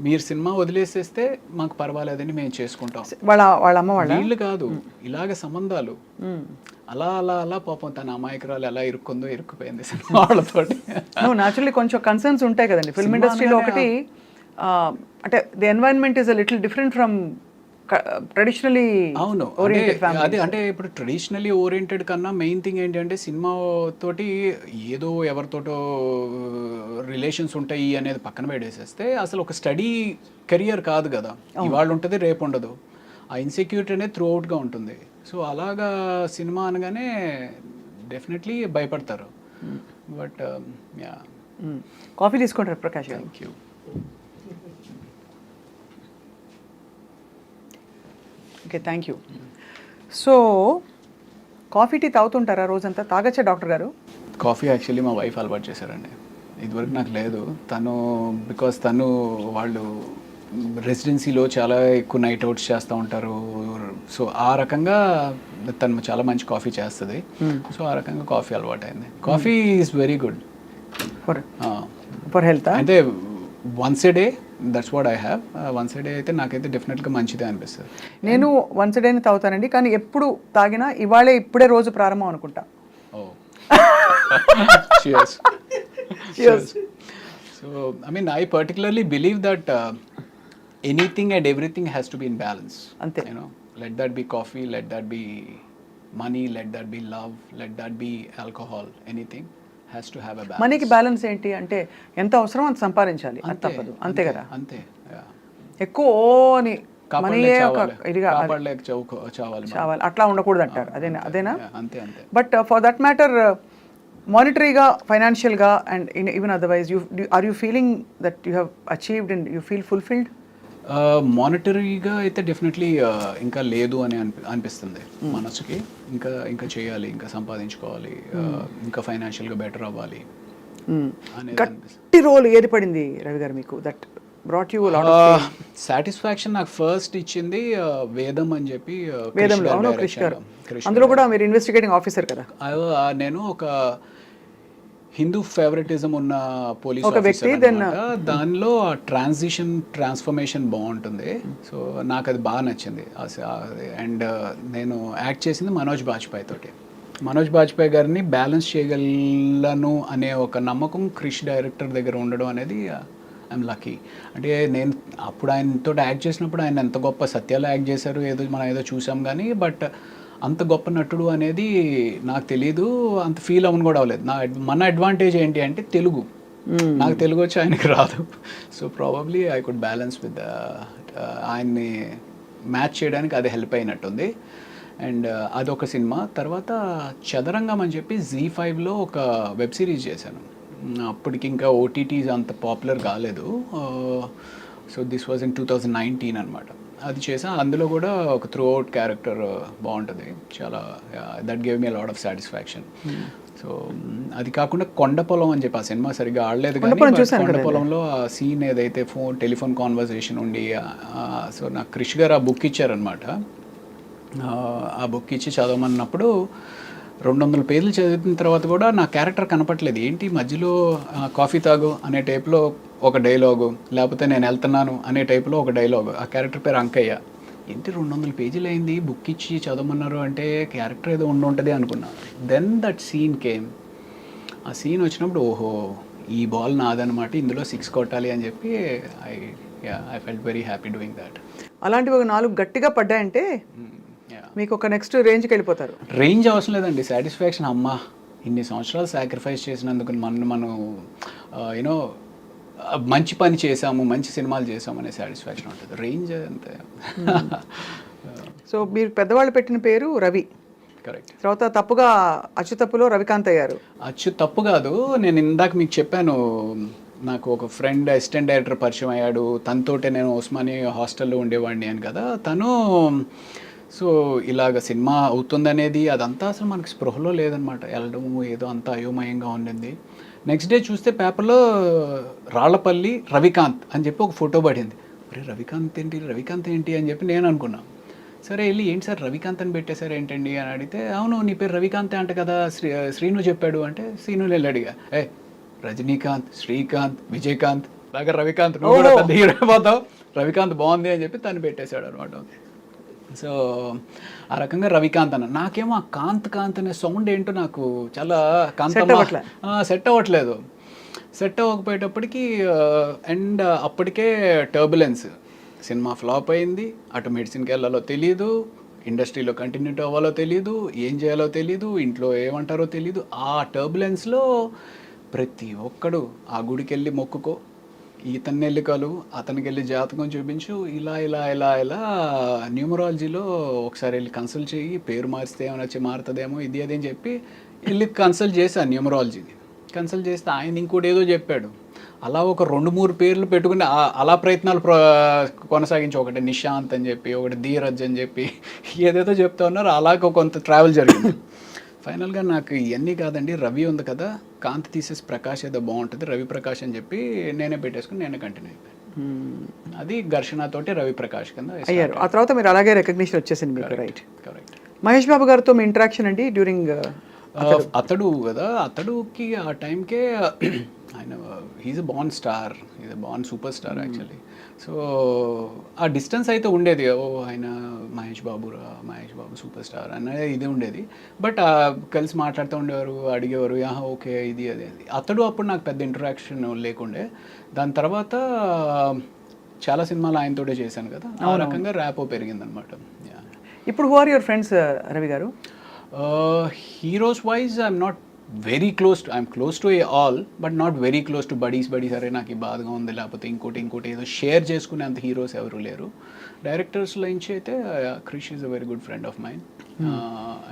మీరు సినిమా వదిలేసేస్తే మాకు పర్వాలేదని మేము చేసుకుంటాం. వాళ్ళ అమ్మ వీళ్ళు కాదు, ఇలాగ సంబంధాలు అలా అలా అలా పాపం తన అమాయకురాలు ఎలా ఇరుక్కుపోయింది సినిమా వాళ్ళతోటి. న్యాచురల్లీ కొంచెం కన్సర్న్స్ ఉంటాయి కదండి ఫిల్మ్ ఇండస్ట్రీలో. ఒకటి అంటే the environment is a little different from traditionally. అవును, అదే అంటే ఇప్పుడు ట్రెడిషనలీ ఓరియంటెడ్ కన్నా మెయిన్ థింగ్ ఏంటంటే సినిమా తోటి ఏదో ఎవరితోటో రిలేషన్స్ ఉంటాయి అనేది పక్కన పెట్టేసేస్తే అసలు ఒక స్టడీ కెరియర్ కాదు కదా. ఇవాళ ఉంటుంది రేపు ఉండదు, ఆ ఇన్సెక్యూరిటీ అనేది త్రూ అవుట్గా ఉంటుంది. సో అలాగా సినిమా అనగానే డెఫినెట్లీ భయపడతారు. But yeah. కాఫీ తీసుకుంటారు Prakash? Thank you. Okay, thank you. So coffee tea తాగుతుంటారా రోజంతా? తాగచ్చా డాక్టర్ గారు? కాఫీ యాక్చువల్లీ మా వైఫ్ అలవాటు చేశారండి, ఇదివరకు నాకు లేదు. బికాస్ వాళ్ళు రెసిడెన్సీలో చాలా ఎక్కువ నైట్ అవుట్స్ చేస్తూ ఉంటారు. సో ఆ రకంగా తను చాలా మంచి కాఫీ చేస్తుంది. సో ఆ రకంగా కాఫీ అలవాటు అయింది. Coffee is very good for health. అంటే once a day, that's what I have. Once a day అయితే నాకైతే డెఫినెట్గా మంచిదే అనిపిస్తుంది. నేను వన్స్ ఏ డేని తాగుతానండి, కానీ ఎప్పుడు తాగినా ఇప్పుడే రోజు ప్రారంభం అనుకుంటా. So I mean I particularly believe that anything and everything has to be in balance. అంతే. Let that be coffee, let that be money, let that be love, let that be alcohol, anything has to have a balance. మనీకి బ్యాలెన్స్ ఏంటి అంటే ఎంత అవసరం అంత సంపాదించాలి, అంత తప్పదు. అంతే కదా. అంతే. ఎక్కువ అని చావాలి అట్లా ఉండకూడదు అంటారు. అదేనా? అంతే. బట్ ఫర్ దట్ మ్యాటర్ మానిటరీగా, ఫైనాన్షియల్గా and even otherwise are you feeling that you have achieved and you feel fulfilled? మానిటరీగా అయితే డెఫినెట్లీ ఇంకా లేదు అని అనిపిస్తుంది మనసుకి. ఇంకా ఇంకా చేయాలి, ఇంకా సంపాదించుకోవాలి, ఇంకా ఫైనాన్షియల్గా బెటర్ అవ్వాలి అనేది అనిపిస్తుంది. గట్టి రోల్ ఏది పడింది రవి గారు మీకు that brought you lot satisfaction నాకు ఫస్ట్ ఇచ్చింది వేదం అని చెప్పి వేదంలో? అవును, క్రిష్ గారు. అందులో కూడా మీరు ఇన్వెస్టిగేటింగ్ ఆఫీసర్ కదా? నేను ఒక హిందూ ఫేవరెటిజం ఉన్న పోలీస్ ఒక వ్యక్తి, దానిలో ట్రాన్స్ఫర్మేషన్ బాగుంటుంది. సో నాకు అది బాగా నచ్చింది. అండ్ నేను యాక్ట్ చేసింది మనోజ్ బాజ్పేయి తోటి. మనోజ్ బాజ్పేయి గారిని బ్యాలెన్స్ చేయగలను అనే ఒక నమ్మకం క్రిష్ డైరెక్టర్ దగ్గర ఉండడం అనేది ఐఎమ్ లక్కీ. అంటే నేను అప్పుడు ఆయనతో యాక్ట్ చేసినప్పుడు ఆయన ఎంత గొప్ప సత్యాలు యాక్ట్ చేశారు మనం ఏదో చూసాం కానీ, బట్ అంత గొప్ప నటుడు అనేది నాకు తెలీదు, అంత ఫీల్ అవ్వను కూడా అవ్వలేదు. మన అడ్వాంటేజ్ ఏంటి అంటే తెలుగు. నాకు తెలుగు వచ్చి ఆయనకి రాదు. So probably I could balance with ఆయన్ని మ్యాచ్ చేయడానికి అది హెల్ప్ అయినట్టుంది. అండ్ అదొక సినిమా. తర్వాత చదరంగం అని చెప్పి Z5లో ఒక వెబ్ సిరీస్ చేశాను. అప్పటికి ఇంకా ఓటీటీస్ అంత పాపులర్ కాలేదు. సో దిస్ వాజ్ ఇన్ 2019 అనమాట. అది చేసా. అందులో కూడా ఒక త్రూ అవుట్ క్యారెక్టర్ బాగుంటుంది చాలా. That gave me lot of satisfaction. So అది కాకుండా కొండపొలం అని చెప్పి ఆ సినిమా సరిగ్గా ఆడలేదు కానీ కొండపొలంలో ఆ సీన్ ఏదైతే టెలిఫోన్ కాన్వర్సేషన్ ఉండి, సో నాకు క్రిష్ గారు ఆ బుక్ ఇచ్చారనమాట. ఆ బుక్ ఇచ్చి చదవమన్నప్పుడు 200 పేజీలు చదివిన తర్వాత కూడా నా క్యారెక్టర్ కనపట్లేదు. ఏంటి మధ్యలో కాఫీ తాగు అనే టైప్లో ఒక డైలాగు, లేకపోతే నేను వెళ్తున్నాను అనే టైప్లో ఒక డైలాగు. ఆ క్యారెక్టర్ పేరు అంకయ్య. ఏంటి 200 పేజీలు అయింది, బుక్ ఇచ్చి చదవమన్నారు అంటే క్యారెక్టర్ ఏదో ఉంటుంది అనుకున్నా. Then that scene came. ఆ సీన్ వచ్చినప్పుడు ఓహో ఈ బాల్ నాదనమాట, ఇందులో 6 కొట్టాలి అని చెప్పి I felt very happy doing that. అలాంటివి ఒక 4 గట్టిగా పడ్డాయంటే మీకు ఒక నెక్స్ట్ రేంజ్కి వెళ్ళిపోతారు. రేంజ్ అవసరం లేదండి, సాటిస్ఫాక్షన్. అమ్మా ఇన్ని సంవత్సరాలు సాక్రిఫైస్ చేసినందుకు మనం యూనో మంచి పని చేసాము, మంచి సినిమాలు చేసాము అనే సాటిస్ఫాక్షన్ ఉంటుంది. రేంజ్ అంతే. సో మీరు పెద్దవాళ్ళు పెట్టిన పేరు రవి. కరెక్ట్. తర్వాత తప్పుగా అచ్చు తప్పులో రవికాంత్ అయ్యారు. అచ్చు తప్పు కాదు, నేను ఇందాక మీకు చెప్పాను, నాకు ఒక ఫ్రెండ్ అసిస్టెంట్ డైరెక్టర్ పరిచయం అయ్యాడు. తనతోటే నేను ఉస్మానియా హాస్టల్లో ఉండేవాడిని అని కదా. తను సో ఇలాగ సినిమా అవుతుందనేది అదంతా అసలు మనకి స్పృహలో లేదనమాట. వెళ్ళడము ఏదో అంతా అయోమయంగా ఉండింది. నెక్స్ట్ డే చూస్తే పేపర్లో రాళ్లపల్లి రవికాంత్ అని చెప్పి ఒక ఫోటో పడింది. అరే రవికాంత్ ఏంటి అని చెప్పి నేను అనుకున్నాను. సరే వెళ్ళి ఏంటి సార్ రవికాంత్ అని పెట్టేశారు ఏంటండి అని అడిగితే, అవును నీ పేరు రవికాంత్ అంట కదా, శ్రీను చెప్పాడు అంటే, శ్రీను వెళ్ళి అడిగా, రజనీకాంత్, శ్రీకాంత్, విజయకాంత్ లాగా రవికాంత్, నువ్వు కూడా పెద్ద హీరో అయిపోతావు, రవికాంత్ బాగుంది అని చెప్పి తను పెట్టేశాడు అనమాట. సో ఆ రకంగా రవికాంత్ అన్న. నాకేమో ఆ కాంత్ అనే సౌండ్ ఏంటో నాకు చాలా సెట్ అవ్వట్లేదు. సెట్ అవ్వకపోయేటప్పటికి అండ్ అప్పటికే టర్బులెన్స్, సినిమా ఫ్లాప్ అయింది, అటు మెడిసిన్కి వెళ్ళాలో తెలియదు, ఇండస్ట్రీలో కంటిన్యూటీ అవ్వాలో తెలియదు, ఏం చేయాలో తెలియదు, ఇంట్లో ఏమంటారో తెలియదు. ఆ టర్బులెన్స్లో ప్రతి ఒక్కడు ఆ గుడికి వెళ్ళి మొక్కుకో, ఇతన్ని వెళ్ళి కలు, అతనికి వెళ్ళి జాతకం చూపించు, ఇలా ఇలా ఇలా ఇలా న్యూమరాలజీలో ఒకసారి వెళ్ళి కన్సల్ట్ చేయి, పేరు మారిస్తే ఏమైనా వచ్చి మారుతుందేమో ఇది అదేం చెప్పి వెళ్ళి కన్సల్ట్ చేశాను న్యూమరాలజీని. కన్సల్ట్ చేస్తే ఆయన ఇంకోటి ఏదో చెప్పాడు. అలా ఒక 2-3 పేర్లు పెట్టుకుని అలా ప్రయత్నాలు కొనసాగించి, ఒకటి నిశాంత్ అని చెప్పి, ఒకటి ధీరజ్ అని చెప్పి ఏదేదో చెప్తా ఉన్నారు. అలాగ కొంత ట్రావెల్ జరిగింది. ఫైనల్గా నాకు ఇవన్నీ కాదండి, రవి ఉంది కదా, కాంతి తీసేసి ప్రకాష్ ఏదో బాగుంటుంది, రవి ప్రకాష్ అని చెప్పి నేనే పెట్టేసుకుని నేనే కంటిన్యూ అయిపోయాను. అది ఘర్షణతోటి రవి ప్రకాష్ కింద అయ్యారు. ఆ తర్వాత మీరు అలాగే రికగ్నిషన్ వచ్చేసింది మీకు. రైట్. కరెక్ట్. మహేష్ బాబు గారితో మీ ఇంటరాక్షన్ అండి డ్యూరింగ్ అతడు కదా, అతడుకి ఆ టైంకే ఆయన he's a born star, he's a born super star actually. So ఆ డిస్టెన్స్ అయితే ఉండేది, ఓ ఆయన మహేష్ బాబు సూపర్ స్టార్ అనే ఇది ఉండేది. బట్ కలిసి మాట్లాడుతూ ఉండేవారు, అడిగేవారు, ఓకే ఇది అదే. అతడు అప్పుడు నాకు పెద్ద ఇంటరాక్షన్ లేకుండే. దాని తర్వాత చాలా సినిమాలు ఆయనతోటే చేశాను కదా, ఆ రకంగా ర్యాపో పెరిగిందనమాట. ఇప్పుడు who are your friends Ravi garu? Heroes wise I'm not very I'm close to all, but not very close to buddies. అరే నాకు ఈ బాధగా ఉంది, లేకపోతే ఇంకోటి ఏదో షేర్ చేసుకునే అంత హీరోస్ ఎవరు లేరు. డైరెక్టర్స్లో నుంచి అయితే Krish is a very good friend of mine.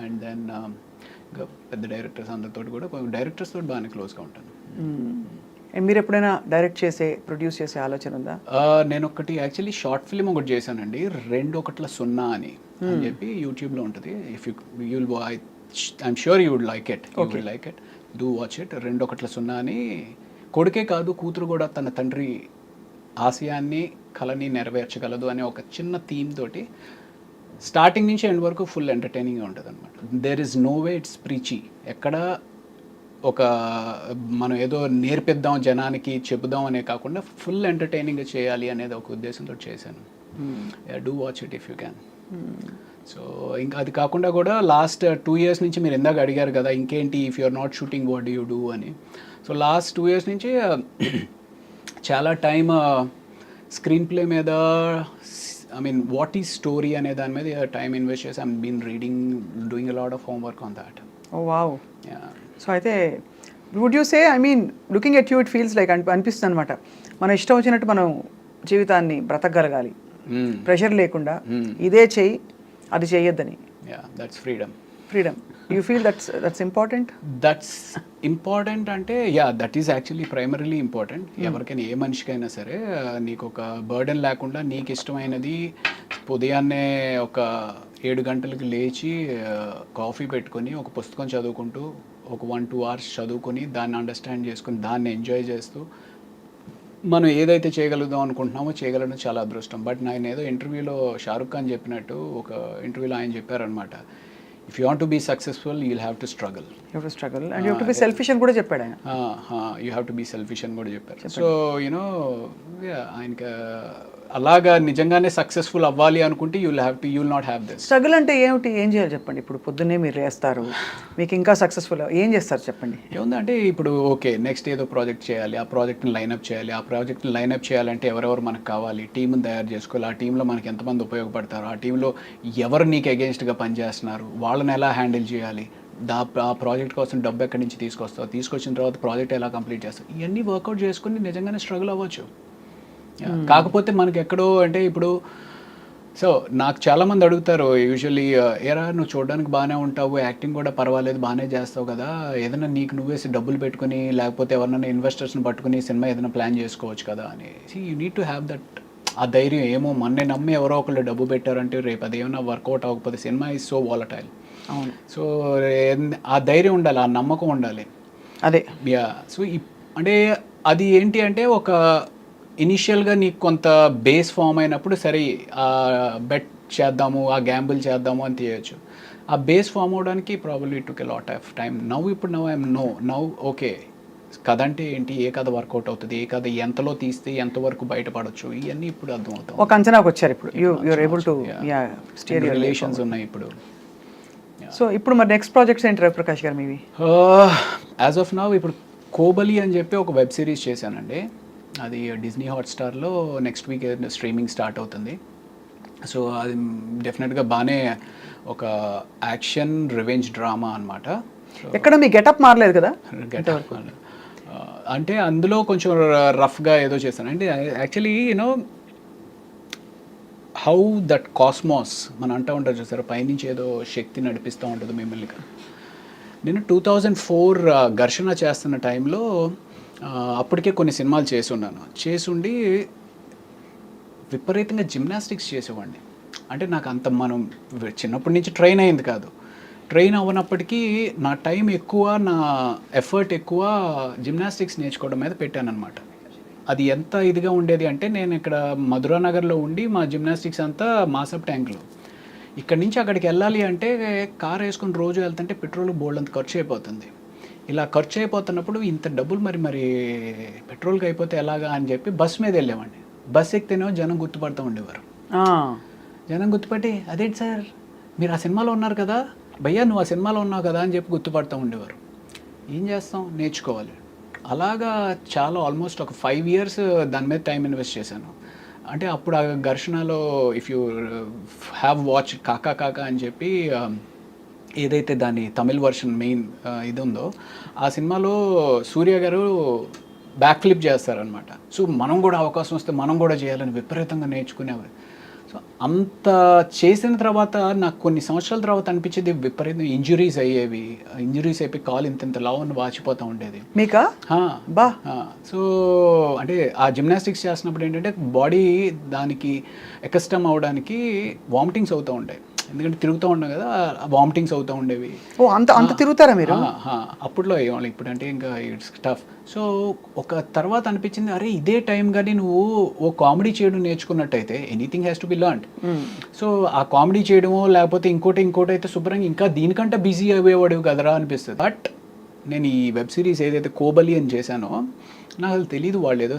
And then ఇంకా పెద్ద డైరెక్టర్స్ అందరితో కూడా, డైరెక్టర్స్ తోటి బాగానే క్లోజ్గా ఉంటాను. మీరు ఎప్పుడైనా డైరెక్ట్ చేసే ప్రొడ్యూస్ చేసే ఆలోచన ఉందా? నేను ఒకటి యాక్చువల్లీ షార్ట్ ఫిల్మ్ ఒకటి చేశానండి, 2:01 అని చెప్పి యూట్యూబ్లో ఉంటుంది. If you'll I'm sure you would like it, you will like it, do watch it. 2:01 అని కొడుకే కాదు కూతురు కూడా తన తండ్రి ఆశయాన్ని కళని నెరవేర్చగలదు అనే ఒక చిన్న థీమ్ తోటి స్టార్టింగ్ నుంచి ఎండ్ వరకు ఫుల్ ఎంటర్టైనింగ్గా ఉంటుంది అనమాట. There is no way it's preachy. ఎక్కడ ఒక మనం ఏదో నేర్పిద్దాం జనానికి చెబుదాం అనే కాకుండా ఫుల్ ఎంటర్టైనింగ్గా చేయాలి అనేది ఒక ఉద్దేశంతో చేశాను. Do watch it if you can. So ఇంకా అది కాకుండా కూడా లాస్ట్ 2 years నుంచి మీరు ఇందాక అడిగారు కదా ఇంకేంటి if you are not shooting what do you do అని. సో లాస్ట్ 2 years నుంచి చాలా టైం స్క్రీన్ ప్లే మీద, I mean what is story అనే దాని మీద టైం ఇన్వెస్ట్ చేసి I been reading, doing a lot of homework on that. Oh wow. So అయితే would you say, I mean looking at you it feels like అనిపిస్తుంది అనమాట, మన ఇష్టం వచ్చినట్టు మనం జీవితాన్ని బ్రతకగలగాలి, ప్రెషర్ లేకుండా ఇదే చెయ్యి అది చేయొద్దని. That's freedom. You feel that's important? That's important అంటే that is actually primarily important. ఎవరికైనా ఏ మనిషికైనా సరే నీకు ఒక బర్డెన్ లేకుండా నీకు ఇష్టమైనది ఉదయాన్నే ఒక 7 గంటలకు లేచి కాఫీ పెట్టుకొని ఒక పుస్తకం చదువుకుంటూ ఒక 1-2 hours చదువుకొని దాన్ని అండర్స్టాండ్ చేసుకుని దాన్ని ఎంజాయ్ చేస్తూ మనం ఏదైతే చేయగలుగుదాం అనుకుంటున్నామో చేయగలడం చాలా అదృష్టం. బట్ నేను ఏదో ఇంటర్వ్యూలో షారుఖ్ ఖాన్ చెప్పినట్టు ఒక ఇంటర్వ్యూలో ఆయన చెప్పారనమాట, if you want to be successful you will have to struggle. And you have to be selfish అని కూడా చెప్పాడు ఆయన. You have to be selfish అని కూడా చెప్పారు. సో యూనో ఆయనకి అలాగా నిజంగానే సక్సెస్ఫుల్ అవ్వాలి అనుకుంటే you will not have this. Struggle అంటే ఏమిటి, ఏం చేయాలి చెప్పండి? ఇప్పుడు పొద్దున్నే మీరు లేస్తారు, మీకు ఇంకా సక్సెస్ఫుల్ ఏం చేస్తారు చెప్పండి? ఏముందంటే ఇప్పుడు ఓకే నెక్స్ట్ ఏదో ప్రాజెక్ట్ చేయాలి, ఆ ప్రాజెక్ట్ని లైనప్ చేయాలి, ఆ ప్రాజెక్ట్ని లైనప్ చేయాలంటే ఎవరెవరు మనకు కావాలి, టీంని తయారు చేసుకోవాలి, ఆ టీంలో మనకి ఎంతమంది ఉపయోగపడతారు, ఆ టీంలో ఎవరు నీకు అగెన్స్ట్గా పనిచేస్తున్నారు, వాళ్ళని ఎలా హ్యాండిల్ చేయాలి, ఆ ప్రాజెక్ట్ కోసం డబ్బు ఎక్కడి నుంచి తీసుకొస్తావు, తీసుకొచ్చిన తర్వాత ప్రాజెక్ట్ ఎలా కంప్లీట్ చేస్తావు, ఇవన్నీ వర్కౌట్ చేసుకుని నిజంగానే స్ట్రగుల్ అవ్వచ్చు. కాకపోతే మనకి ఎక్కడో అంటే ఇప్పుడు సో నాకు చాలామంది అడుగుతారు యూజువల్లీ, ఏరా నువ్వు చూడడానికి బాగానే ఉంటావు, యాక్టింగ్ కూడా పర్వాలేదు బాగానే చేస్తావు కదా, ఏదైనా నీకు నువ్వేసి డబ్బులు పెట్టుకుని లేకపోతే ఎవరైనా ఇన్వెస్టర్స్ని పట్టుకుని సినిమా ఏదైనా ప్లాన్ చేసుకోవచ్చు కదా అని. You need to have that, ఆ ధైర్యం. ఏమో మొన్నే నమ్మి ఎవరో ఒకళ్ళు డబ్బు పెట్టారంటే రేపు అది ఏమైనా వర్కౌట్ అవ్వకపోతే సినిమా ఈజ్ సో వాలటైల్. అవును. సో ఆ ధైర్యం ఉండాలి, ఆ నమ్మకం ఉండాలి. అదే సో అంటే అది ఏంటి అంటే ఒక ఇనిషియల్గా నీకు కొంత బేస్ ఫామ్ అయినప్పుడు సరే బెట్ చేద్దాము, ఆ గ్యాంబుల్ చేద్దాము అని తీయచ్చు. ఆ బేస్ ఫామ్ అవడానికి probably took a lot of time. ఇప్పుడు ఐఎమ్ నౌ ఓకే కథ అంటే ఏంటి, ఏ కథ వర్కౌట్ అవుతుంది, ఏ కథ ఎంతలో తీస్తే ఎంతవరకు బయటపడవచ్చు, ఇవన్నీ ఇప్పుడు అర్థమవుతాయి. ఒక అంచనాకు వచ్చారు ఇప్పుడు. You're able to steer your relations ఉన్నాయి ఇప్పుడు. సో ఇప్పుడు మరి నెక్స్ట్ ప్రాజెక్ట్స్ ఏంటి రవిప్రకాష్ గారు మీవి? యాజ్ ఆఫ్ నౌ ఇప్పుడు కోబలి అని చెప్పి ఒక వెబ్ సిరీస్ చేశానండి. అది డిజ్నీ హాట్స్టార్లో నెక్స్ట్ వీక్ స్ట్రీమింగ్ స్టార్ట్ అవుతుంది. సో అది డెఫినెట్గా బాగానే ఒక యాక్షన్ రివెంజ్ డ్రామా అనమాట. ఎక్కడ మీ గెటప్ మారలేదు కదా? గెటప్ అంటే అందులో కొంచెం రఫ్గా ఏదో చేశాను. అంటే actually you know how that cosmos మనం అంటూ ఉంటారు చూసారు, పైనుంచి ఏదో శక్తి నడిపిస్తూ ఉంటుంది మిమ్మల్ని. నేను 2004 ఘర్షణ చేస్తున్న టైంలో అప్పటికే కొన్ని సినిమాలు చేసుండి విపరీతంగా జిమ్నాస్టిక్స్ చేసేవాడిని. అంటే నాకు అంత మనం చిన్నప్పటి నుంచి ట్రైన్ అయింది కాదు, ట్రైన్ అవ్వనప్పటికీ నా టైం ఎక్కువ, నా ఎఫర్ట్ ఎక్కువ జిమ్నాస్టిక్స్ నేర్చుకోవడం మీద పెట్టానన్నమాట. అది ఎంత ఇదిగా ఉండేది అంటే నేను ఇక్కడ మధురానగర్లో ఉండి మా జిమ్నాస్టిక్స్ అంతా మాసప్ ట్యాంక్లో, ఇక్కడి నుంచి అక్కడికి వెళ్ళాలి అంటే కార్ వేసుకొని రోజు వెళ్తుంటే పెట్రోల్ బోల్డ్ అంత ఖర్చు అయిపోతుంది. ఇలా ఖర్చు అయిపోతున్నప్పుడు ఇంత డబ్బులు మరి పెట్రోల్కి అయిపోతే ఎలాగా అని చెప్పి బస్ మీద వెళ్ళేవాడిని. బస్ ఎక్కితేనేమో జనం గుర్తుపడుతూ ఉండేవారు. జనం గుర్తుపట్టి అదేంటి సార్ మీరు ఆ సినిమాలో ఉన్నారు కదా, భయ్యా నువ్వు ఆ సినిమాలో ఉన్నావు కదా అని చెప్పి గుర్తుపడుతూ ఉండేవారు. ఏం చేస్తాం, నేర్చుకోవాలి. అలాగా చాలా ఆల్మోస్ట్ ఒక 5 years దాని మీద టైం ఇన్వెస్ట్ చేశాను. అంటే అప్పుడు ఆ ఘర్షణలో ఇఫ్ యూ హ్యావ్ వాచ్ కాకా కాకా అని చెప్పి ఏదైతే దాని తమిళ్ వర్షన్ మెయిన్ ఇది ఉందో ఆ సినిమాలో సూర్య గారు బ్యాక్ ఫ్లిప్ చేస్తారనమాట. సో మనం కూడా అవకాశం వస్తే మనం కూడా చేయాలని విపరీతంగా నేర్చుకునేవారు. సో సో అంత చేసిన తర్వాత నాకు కొన్ని సంవత్సరాల తర్వాత అనిపించేది విపరీతం ఇంజురీస్ అయ్యేవి. ఇంజురీస్ అయిపోయి కాలు ఇంత లావుని వాచిపోతూ ఉండేది. మీకా? బా. సో అంటే ఆ జిమ్నాస్టిక్స్ చేస్తున్నప్పుడు ఏంటంటే బాడీ దానికి ఎకస్టమ్ అవడానికి వామిటింగ్స్ అవుతూ ఉంటాయి. ఎందుకంటే తిరుగుతూ ఉన్నాం కదా, వామిటింగ్స్ అవుతూ ఉండేవి. ఓ అంత తిరుగుతారా మీరు? అప్పట్లో అయ్యేవాళ్ళు, ఇప్పుడంటే ఇంకా ఇట్స్ టఫ్. సో ఒక తర్వాత అనిపించింది, అరే ఇదే టైం కానీ నువ్వు ఓ కామెడీ చేయడం నేర్చుకున్నట్టయితే anything has to be learned. So ఆ కామెడీ చేయడమో లేకపోతే ఇంకోటి అయితే శుభ్రంగా ఇంకా దీనికంటే బిజీ అయ్యేవాడు కదరా అనిపిస్తుంది. బట్ నేను ఈ వెబ్ సిరీస్ ఏదైతే కోబలి అని చేశానో నాకు అసలు తెలీదు. వాళ్ళు ఏదో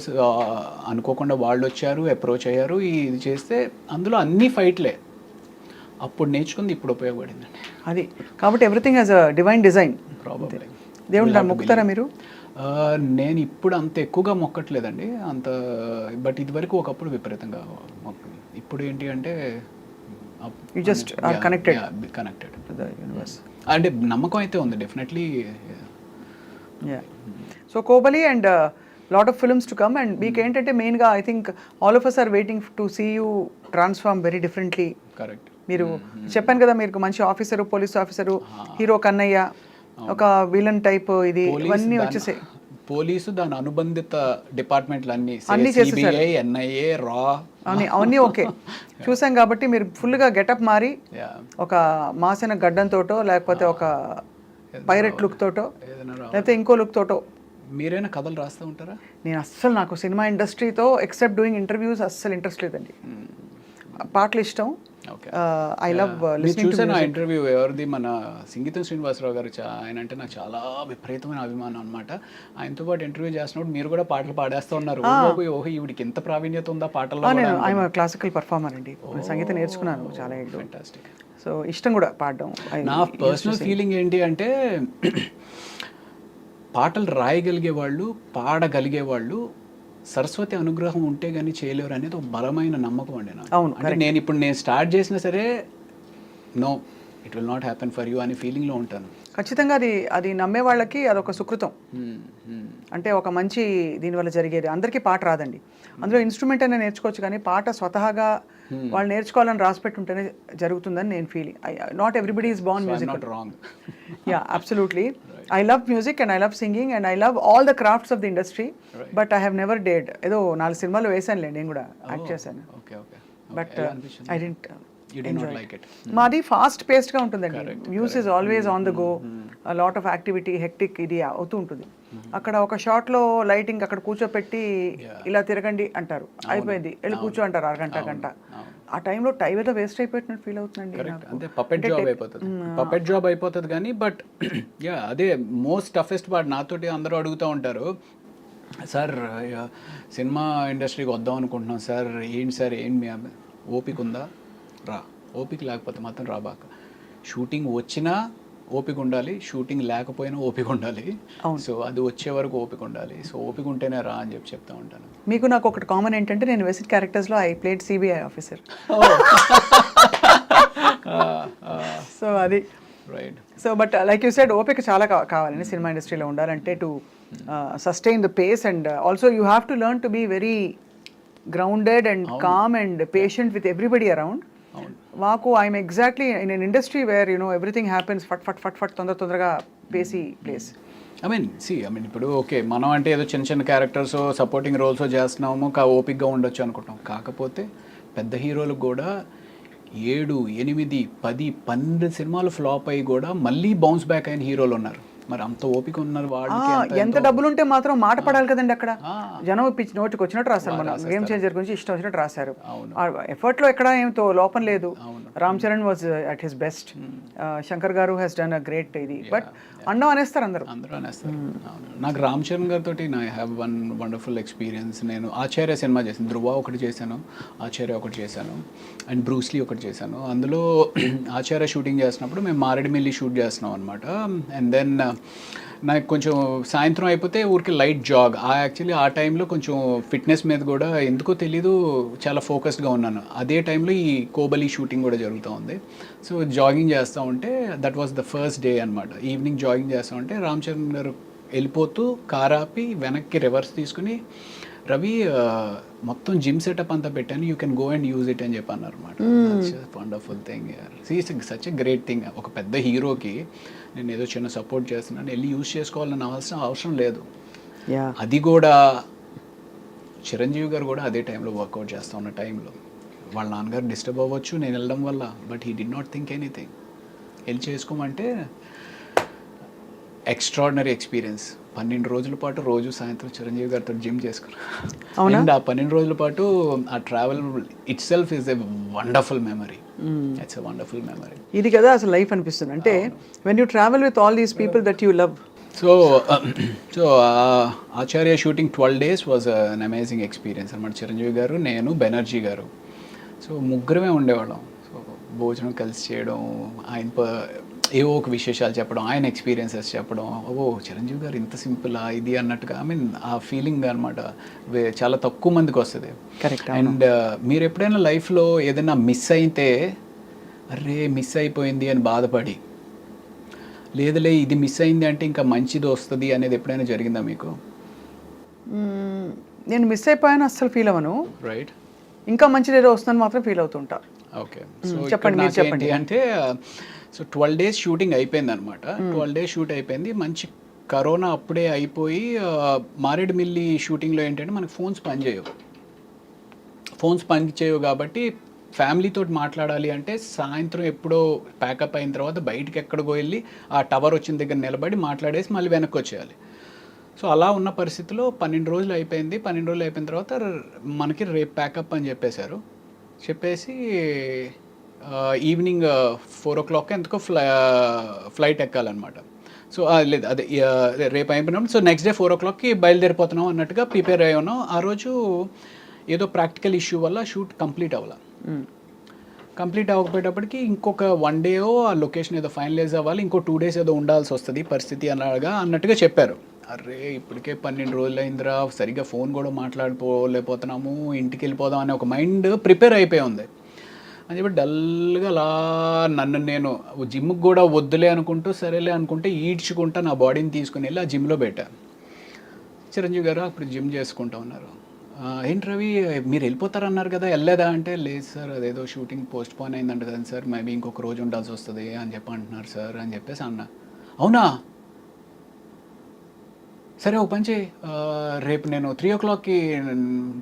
అనుకోకుండా వాళ్ళు వచ్చారు, అప్రోచ్ అయ్యారు, ఇది చేస్తే అందులో అన్ని ఫైట్లే. అప్పుడు నేర్చుకుంది ఇప్పుడు ఉపయోగపడిందండి. అది కాబట్టి everything has a divine design. Probably. దేవుడు మొక్కుతారా మీరు? నేను ఇప్పుడు అంత ఎక్కువగా మొక్కట్లేదండి అంత, బట్ ఇదివరకు ఒకప్పుడు విపరీతంగా మొక్కింది. ఇప్పుడు ఏంటి అంటే you just are connected to the universe. అంటే నమ్మకం అయితే ఉంది definitely. So Kobali and lot of films to come. And మీకు ఏంటంటే మెయిన్గా I think all of us are waiting to see you transform very differently. Correct. మీరు చెప్పాను కదా, మీరు మంచి officer, police officer, hero Kannaiah, ఒక విలన్ టైప్, ఇది ఇవన్నీ వచ్చేసాయి. పోలీసు దాని అనుబంధిత డిపార్ట్మెంట్లు అన్నీ చేసేసారు. ఎన్ఐఏ, రా అవన్నీ ఓకే చూసాం. కాబట్టి మీరు ఫుల్గా గెటప్ మారి ఒక మాసిన గడ్డంతోటో లేకపోతే ఒక పైరెట్ లుక్ తోటో లేకపోతే ఇంకో లుక్ తోటో. మీరైనా కథలు రాస్తూ ఉంటారా? నేను అస్సలు, నాకు సినిమా ఇండస్ట్రీతో ఎక్సెప్ట్ డూయింగ్ ఇంటర్వ్యూస్ అస్సలు ఇంట్రెస్ట్ లేదండి. పాటలు ఇష్టం. ఐ లవ్ లిస్నింగ్ టు చూసాను ఇంటర్వ్యూ ఎవరిది, మన సంగీతం శ్రీనివాసరావు గారు. ఆయన అంటే నాకు చాలా విపరీతమైన అభిమానం అనమాట. ఆయనతో పాటు ఇంటర్వ్యూ చేసినప్పుడు మీరు కూడా పాటలు పాడేస్తూ ఉన్నారు. ఓహో ఈవిడికి ఎంత ప్రావీణ్యత ఉందా పాటల్లో. ఐఎమ్ క్లాసికల్ పర్ఫార్మర్ అండి, సంగీతం నేర్చుకున్నాను చాలా ఏళ్ళు. ఫెంటాస్టిక్. సో ఇష్టం కూడా పాడడం. నా పర్సనల్ ఫీలింగ్ ఏంటి అంటే పాటలు రాయగలిగే వాళ్ళు, పాడగలిగే వాళ్ళు సరస్వతి అనుగ్రహం ఉంటే కానీ చేయలేరు అనేది ఒక బలమైన నమ్మకం అండి నాకు. అంటే నేను స్టార్ట్ చేసినా సరే no it will not happen for you అనే ఫీలింగ్లో ఉంటాను. ఖచ్చితంగా అది నమ్మే వాళ్ళకి అదొక సుకృతం. అంటే ఒక మంచి దీనివల్ల జరిగేది. అందరికీ పాట రాదండి, అందులో ఇన్స్ట్రుమెంట్ అయినా నేర్చుకోవచ్చు, కానీ పాట స్వతహాగా వాళ్ళు నేర్చుకోవాలని రాసిపెట్టి ఉంటేనే జరుగుతుందని నేను feeling. Not everybody is Born music. Yeah, absolutely. I love music and I love singing and I love all the crafts of the industry, but I have never dared. ఏదో 4 సినిమాలు వేసానులే, నేను కూడా యాక్ట్ చేశాను. But I didn't like it. మాది ఫాస్ట్ పేస్డ్గా ఉంటుందండి. News is always on the go, lot of activity, hectic ఇది అవుతూ ఉంటుంది. అక్కడ ఒక షాట్లో లైటింగ్ అక్కడ కూర్చోపెట్టి ఇలా తిరగండి అంటారు, అయిపోయింది, వెళ్ళి కూర్చో అంటారు అరగంట. ఆ టైంలో టైం ఏదో వేస్ట్ అయిపోయినట్టు ఫీల్ అవుతుందండి. అంటే పపెట్ జాబ్ అయిపోతుంది కానీ బట్ యా అదే మోస్ట్ టఫెస్ట్ పార్ట్. నాతోటి అందరూ అడుగుతూ ఉంటారు, సార్ సినిమా ఇండస్ట్రీకి వద్దాం అనుకుంటున్నాం సార్, ఏంటి సార్ మీ ఓపిక ఉందా? రా. ఓపిక లేకపోతే మాత్రం రాబాక. షూటింగ్ వచ్చినా ఓపిక ఉండాలి, షూటింగ్ లేకపోయినా ఓపిక ఉండాలి. సో అది వచ్చే వరకు ఓపిక ఉండాలి. సో ఓపిక ఉంటేనే రా అని చెప్తా ఉంటాను. మీకు నాకు ఒకటి కామన్ ఏంటంటే, నేను వేసిన క్యారెక్టర్స్లో I played CBI officer. So అది right. So but like you said, ఓపిక చాలా కావాలండి సినిమా ఇండస్ట్రీలో ఉండాలంటే, to sustain the pace. And also you have to learn to be very grounded and calm and patient with everybody around. మాకు I'm exactly in an industry where everything happens fast తొందరగా పేసీ ప్లేస్. ఐ మీన్ ఇప్పుడు ఓకే మనం అంటే ఏదో చిన్న క్యారెక్టర్స్ సపోర్టింగ్ రోల్స్ చేస్తున్నాము, ఓపిక్గా ఉండొచ్చు అనుకుంటాం. కాకపోతే పెద్ద హీరోలకు కూడా 7, 8, 10, 12 సినిమాలు ఫ్లాప్ అయ్యి కూడా మళ్ళీ బౌన్స్ బ్యాక్ అయిన హీరోలు ఉన్నారు. మరి అంత ఓపిక ఉన్నారు వాళ్ళకి. ఎంత డబ్బులు ఉంటే మాత్రం మాట పడాలి కదండి. అక్కడ జనం పిచ్చి నోటికి వచ్చినట్టు రాస్తారు. మన గేమ్ చేంజర్ గురించి ఇష్టం వచ్చినట్టు రాశారు. ఎఫర్ట్లో ఎక్కడ ఏమితో లోపం లేదు. Ram Charan was at his best. Shankar గారు హ్యాస్ డన్ అ గ్రేట్ ఇది. బట్ అన్నం అనేస్తారు అందరూ అనేస్తారు. నాకు రామ్ చరణ్ గారితో I have one wonderful experience. నేను ఆచార్య సినిమా చేశాను, ధృవ ఒకటి చేశాను, ఆచార్య ఒకటి చేశాను, అండ్ బ్రూస్లీ ఒకటి చేశాను. అందులో ఆచార్య షూటింగ్ చేసినప్పుడు మేము మారేడుమిల్లి షూట్ చేస్తున్నాం అనమాట. అండ్ దెన్ నాకు కొంచెం సాయంత్రం అయిపోతే ఊరికి లైట్ జాగ్. యాక్చువల్లీ ఆ టైంలో కొంచెం ఫిట్నెస్ మీద కూడా ఎందుకో తెలీదు చాలా ఫోకస్డ్గా ఉన్నాను. అదే టైంలో ఈ కోబలి షూటింగ్ కూడా జరుగుతూ ఉంది. సో జాగింగ్ చేస్తూ ఉంటే that was the first day అనమాట. ఈవినింగ్ జాగింగ్ చేస్తూ ఉంటే రామ్ చరణ్ గారు వెళ్ళిపోతూ కార్ ఆపి వెనక్కి రివర్స్ తీసుకుని రవి మొత్తం జిమ్ సెటప్ అంతా పెట్టాను, you can go and use it అని చెప్పి అన్నారు అనమాట. Wonderful thing, such a great thing. ఒక పెద్ద హీరోకి నేను ఏదో చిన్న సపోర్ట్ చేస్తున్నాను, వెళ్ళి యూజ్ చేసుకోవాలని అవసరం లేదు. అది కూడా చిరంజీవి గారు కూడా అదే టైంలో వర్కౌట్ చేస్తూ ఉన్న టైంలో వాళ్ళ నాన్నగారు డిస్టర్బ్ అవ్వచ్చు నేను వెళ్ళడం వల్ల, but he did not think anything. వెళ్ళి చేసుకోమంటే ఎక్స్ట్రాడినరీ ఎక్స్పీరియన్స్. 12 రోజుల పాటు రోజు సాయంత్రం చిరంజీవి గారితో జిమ్ చేసుకున్నాను. అండ్ ఆ 12 రోజుల పాటు ఆ travel it self is a wonderful memory. It's a wonderful memory. ఇది కదా అసలు లైఫ్ అనిపిస్తుంది. అంటే when you travel with all these people that you love. So Acharya shooting 12 days was an amazing experience అనమాట. చిరంజీవి గారు, నేను, బెనర్జీ గారు, సో ముగ్గురమే ఉండేవాళ్ళం. సో భోజనం కలిసి చేయడం, ఆయన ఏవో ఒక విశేషాలు చెప్పడం, ఆయన ఎక్స్పీరియన్సెస్ చెప్పడం, ఓ చిరంజీవి గారు ఇంత సింపుల్ ఇది అన్నట్టుగా. ఐ మీన్ ఆ ఫీలింగ్ అనమాట చాలా తక్కువ మందికి వస్తుంది. కరెక్ట్. అండ్ మీరు ఎప్పుడైనా లైఫ్లో ఏదైనా మిస్ అయితే అరే మిస్ అయిపోయింది అని బాధపడి, లేదులే ఇది మిస్ అయింది అంటే ఇంకా మంచిది వస్తుంది అనేది ఎప్పుడైనా జరిగిందా మీకు? నేను మిస్ అయిపోయాను అస్సలు ఫీల్ అవ్వను. రైట్. ఇంకా మంచిది ఏదో వస్తుందని మాత్రం ఫీల్ అవుతుంటా. ఓకే. సో చెప్పండి, మీరు చెప్పండి. అంటే సో 12 days షూటింగ్ అయిపోయింది అనమాట. 12 days షూట్ అయిపోయింది. మంచి కరోనా అప్పుడే అయిపోయి మారేడుమిల్లి షూటింగ్లో ఏంటంటే మనకు ఫోన్స్ పనిచేయవు కాబట్టి ఫ్యామిలీతో మాట్లాడాలి అంటే సాయంత్రం ఎప్పుడో ప్యాకప్ అయిన తర్వాత బయటికి ఎక్కడికో వెళ్ళి ఆ టవర్ వచ్చిన దగ్గర నిలబడి మాట్లాడేసి మళ్ళీ వెనక్కి వచ్చేయాలి. సో అలా ఉన్న పరిస్థితిలో 12 రోజులు అయిపోయింది. 12 రోజులు అయిపోయిన తర్వాత మనకి రేపు ప్యాకప్ అని చెప్పేసి ఈవినింగ్ 4 o'clock ఎందుకో ఫ్లైట్ ఎక్కాలన్నమాట. సో లేదు అదే రేపు అయిపోయినప్పుడు సో నెక్స్ట్ డే 4 o'clockకి బయలుదేరిపోతున్నాం అన్నట్టుగా ప్రిపేర్ అయ్యి ఉన్నాం. ఆ రోజు ఏదో ప్రాక్టికల్ ఇష్యూ వల్ల షూట్ కంప్లీట్ అవ్వకపోయేటప్పటికి ఇంకొక 1 day ఆ లొకేషన్ ఏదో ఫైనలైజ్ అవ్వాలి, ఇంకో 2 days ఏదో ఉండాల్సి వస్తుంది పరిస్థితి అన్నట్టుగా చెప్పారు. అరే ఇప్పటికే 12 రోజులు అయిందిరా, సరిగ్గా ఫోన్ కూడా మాట్లాడుకోలేకపోతున్నాము, ఇంటికి వెళ్ళిపోదాం అనే ఒక మైండ్ ప్రిపేర్ అయిపోయి ఉంది అని చెప్పి డల్గా అలా నన్ను నేను జిమ్కి కూడా వద్దులే అనుకుంటూ సరేలే అనుకుంటే ఈడ్చుకుంటా నా బాడీని తీసుకుని వెళ్ళి ఆ జిమ్లో పెట్టాను. చిరంజీవి గారు అప్పుడు జిమ్ చేసుకుంటూ ఉన్నారు. ఏంటి రవి మీరు వెళ్ళిపోతారన్నారు కదా, వెళ్ళలేదా అంటే లేదు సార్ అదేదో షూటింగ్ పోస్ట్ పోన్ అయిందంట కదా సార్, మేబీ ఇంకొక రోజు ఉండాల్సి వస్తుంది అని చెప్పి అంటున్నారు సార్ అని చెప్పేసి అన్నా. అవునా సరే ఒక పని చేయి, రేపు నేను 3 o'clockకి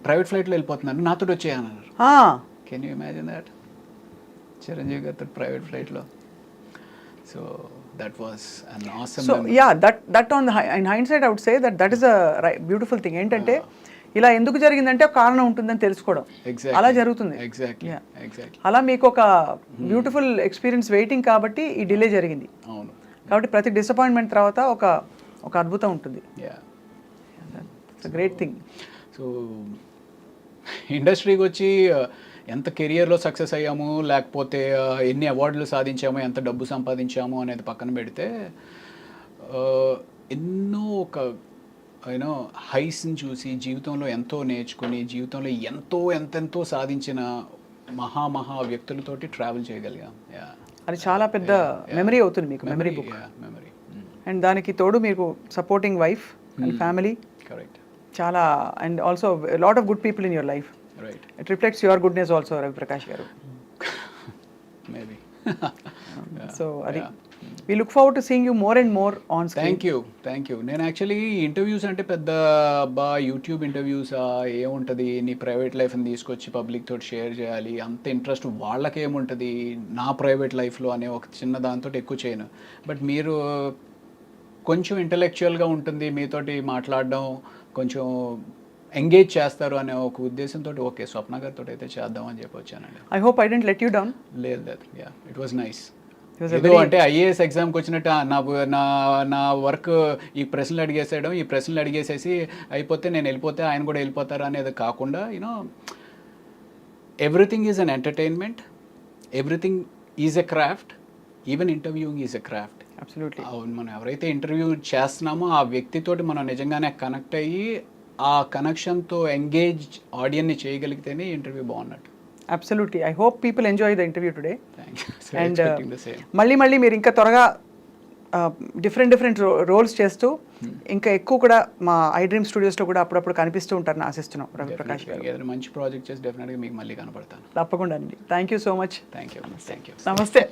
ప్రైవేట్ ఫ్లైట్లో వెళ్ళిపోతున్నాను, నాతో వచ్చేయన్నారు. Can you imagine that? Chiranjeevi గారితో ప్రైవేట్ ఫ్లైట్లో. So that was an awesome. So yeah that on in hindsight I would say that is a beautiful thing. ఏంటంటే ఇలా ఎందుకు జరిగిందంటే ఒక కారణం ఉంటుందని తెలుసుకోవడం, అలా జరుగుతుంది. ఎగ్జాక్ట్లీ. అలా మీకు ఒక బ్యూటిఫుల్ ఎక్స్పీరియన్స్ వెయిటింగ్ కాబట్టి ఈ డిలే జరిగింది. అవును. కాబట్టి ప్రతి డిసప్పాయింట్మెంట్ తర్వాత ఒక అద్భుతం ఉంటుంది. It's a great thing. So ఇండస్ట్రీకి వచ్చి ఎంత కెరియర్లో సక్సెస్ అయ్యాము, లేకపోతే ఎన్ని అవార్డులు సాధించాము, ఎంత డబ్బు సంపాదించాము అనేది పక్కన పెడితే ఎన్నో ఒక హైస్ని చూసి జీవితంలో ఎంతో నేర్చుకుని జీవితంలో ఎంతెంతో సాధించిన మహా వ్యక్తులతోటి ట్రావెల్ చేయగలిగాం. అది చాలా పెద్ద మెమరీ అవుతుంది మీకు, మెమరీ బుక్. మెమరీ. అండ్ దానికి తోడు మీకు supporting wife and family. Correct. చాలా and also lot of good people in your life. Right. It reflects your goodness also, Ravi Prakash garu. Maybe. So adi we look forward to seeing you more and more on screen. Thank you. నేను యాక్చువల్లీ ఇంటర్వ్యూస్ అంటే పెద్ద యూట్యూబ్ ఇంటర్వ్యూస్ ఏముంటుంది, నీ ప్రైవేట్ లైఫ్ని తీసుకొచ్చి పబ్లిక్ తోటి షేర్ చేయాలి అంత ఇంట్రెస్ట్ వాళ్ళకి ఏముంటుంది నా ప్రైవేట్ లైఫ్లో అనే ఒక చిన్న దాంతో ఎక్కువ చేయను. బట్ మీరు కొంచెం ఇంటలెక్చువల్గా ఉంటుంది, మీతోటి మాట్లాడడం కొంచెం ఎంగేజ్ చేస్తారు అనే ఒక ఉద్దేశంతో ఓకే స్వప్న గారితో అయితే చేద్దాం అని చెప్పి వచ్చానండి. I hope I didn't let you down. లేదు యా ఇట్ వాజ్ నైస్. ఏదో అంటే ఐఏఎస్ ఎగ్జామ్కి వచ్చినట్టు నా వర్క్ ఈ ప్రశ్నలు అడిగేసేసి అయిపోతే నేను వెళ్ళిపోతే ఆయన కూడా వెళ్ళిపోతారు అనేది కాకుండా everything is an entertainment, everything is a craft, even interviewing is a craft. Absolutely. అవును, మనం ఎవరైతే ఇంటర్వ్యూ చేస్తున్నామో ఆ వ్యక్తితోటి మనం నిజంగానే కనెక్ట్ అయ్యి ఆ కనెక్షన్తో ఎంగేజ్ ఆడియన్ని చేయగలిగితేనే ఇంటర్వ్యూ బాగున్నట్టు. Absolutely. I hope people enjoy the interview today. And మళ్ళీ మీరు ఇంకా త్వరగా డిఫరెంట్ రోల్స్ చేస్తూ ఇంకా ఎక్కువ కూడా మా ఐ డ్రీమ్ స్టూడియోస్లో కూడా అప్పుడప్పుడు కనిపిస్తూ ఉంటారని ఆశిస్తున్నాం రవి ప్రకాష్ గారు. ఏదైనా మంచి ప్రాజెక్ట్ చేసి డెఫినెట్గా మీకు మళ్ళీ కనపడతాను. తప్పకుండా అండి. Thank you so much. Thank you. నమస్తే.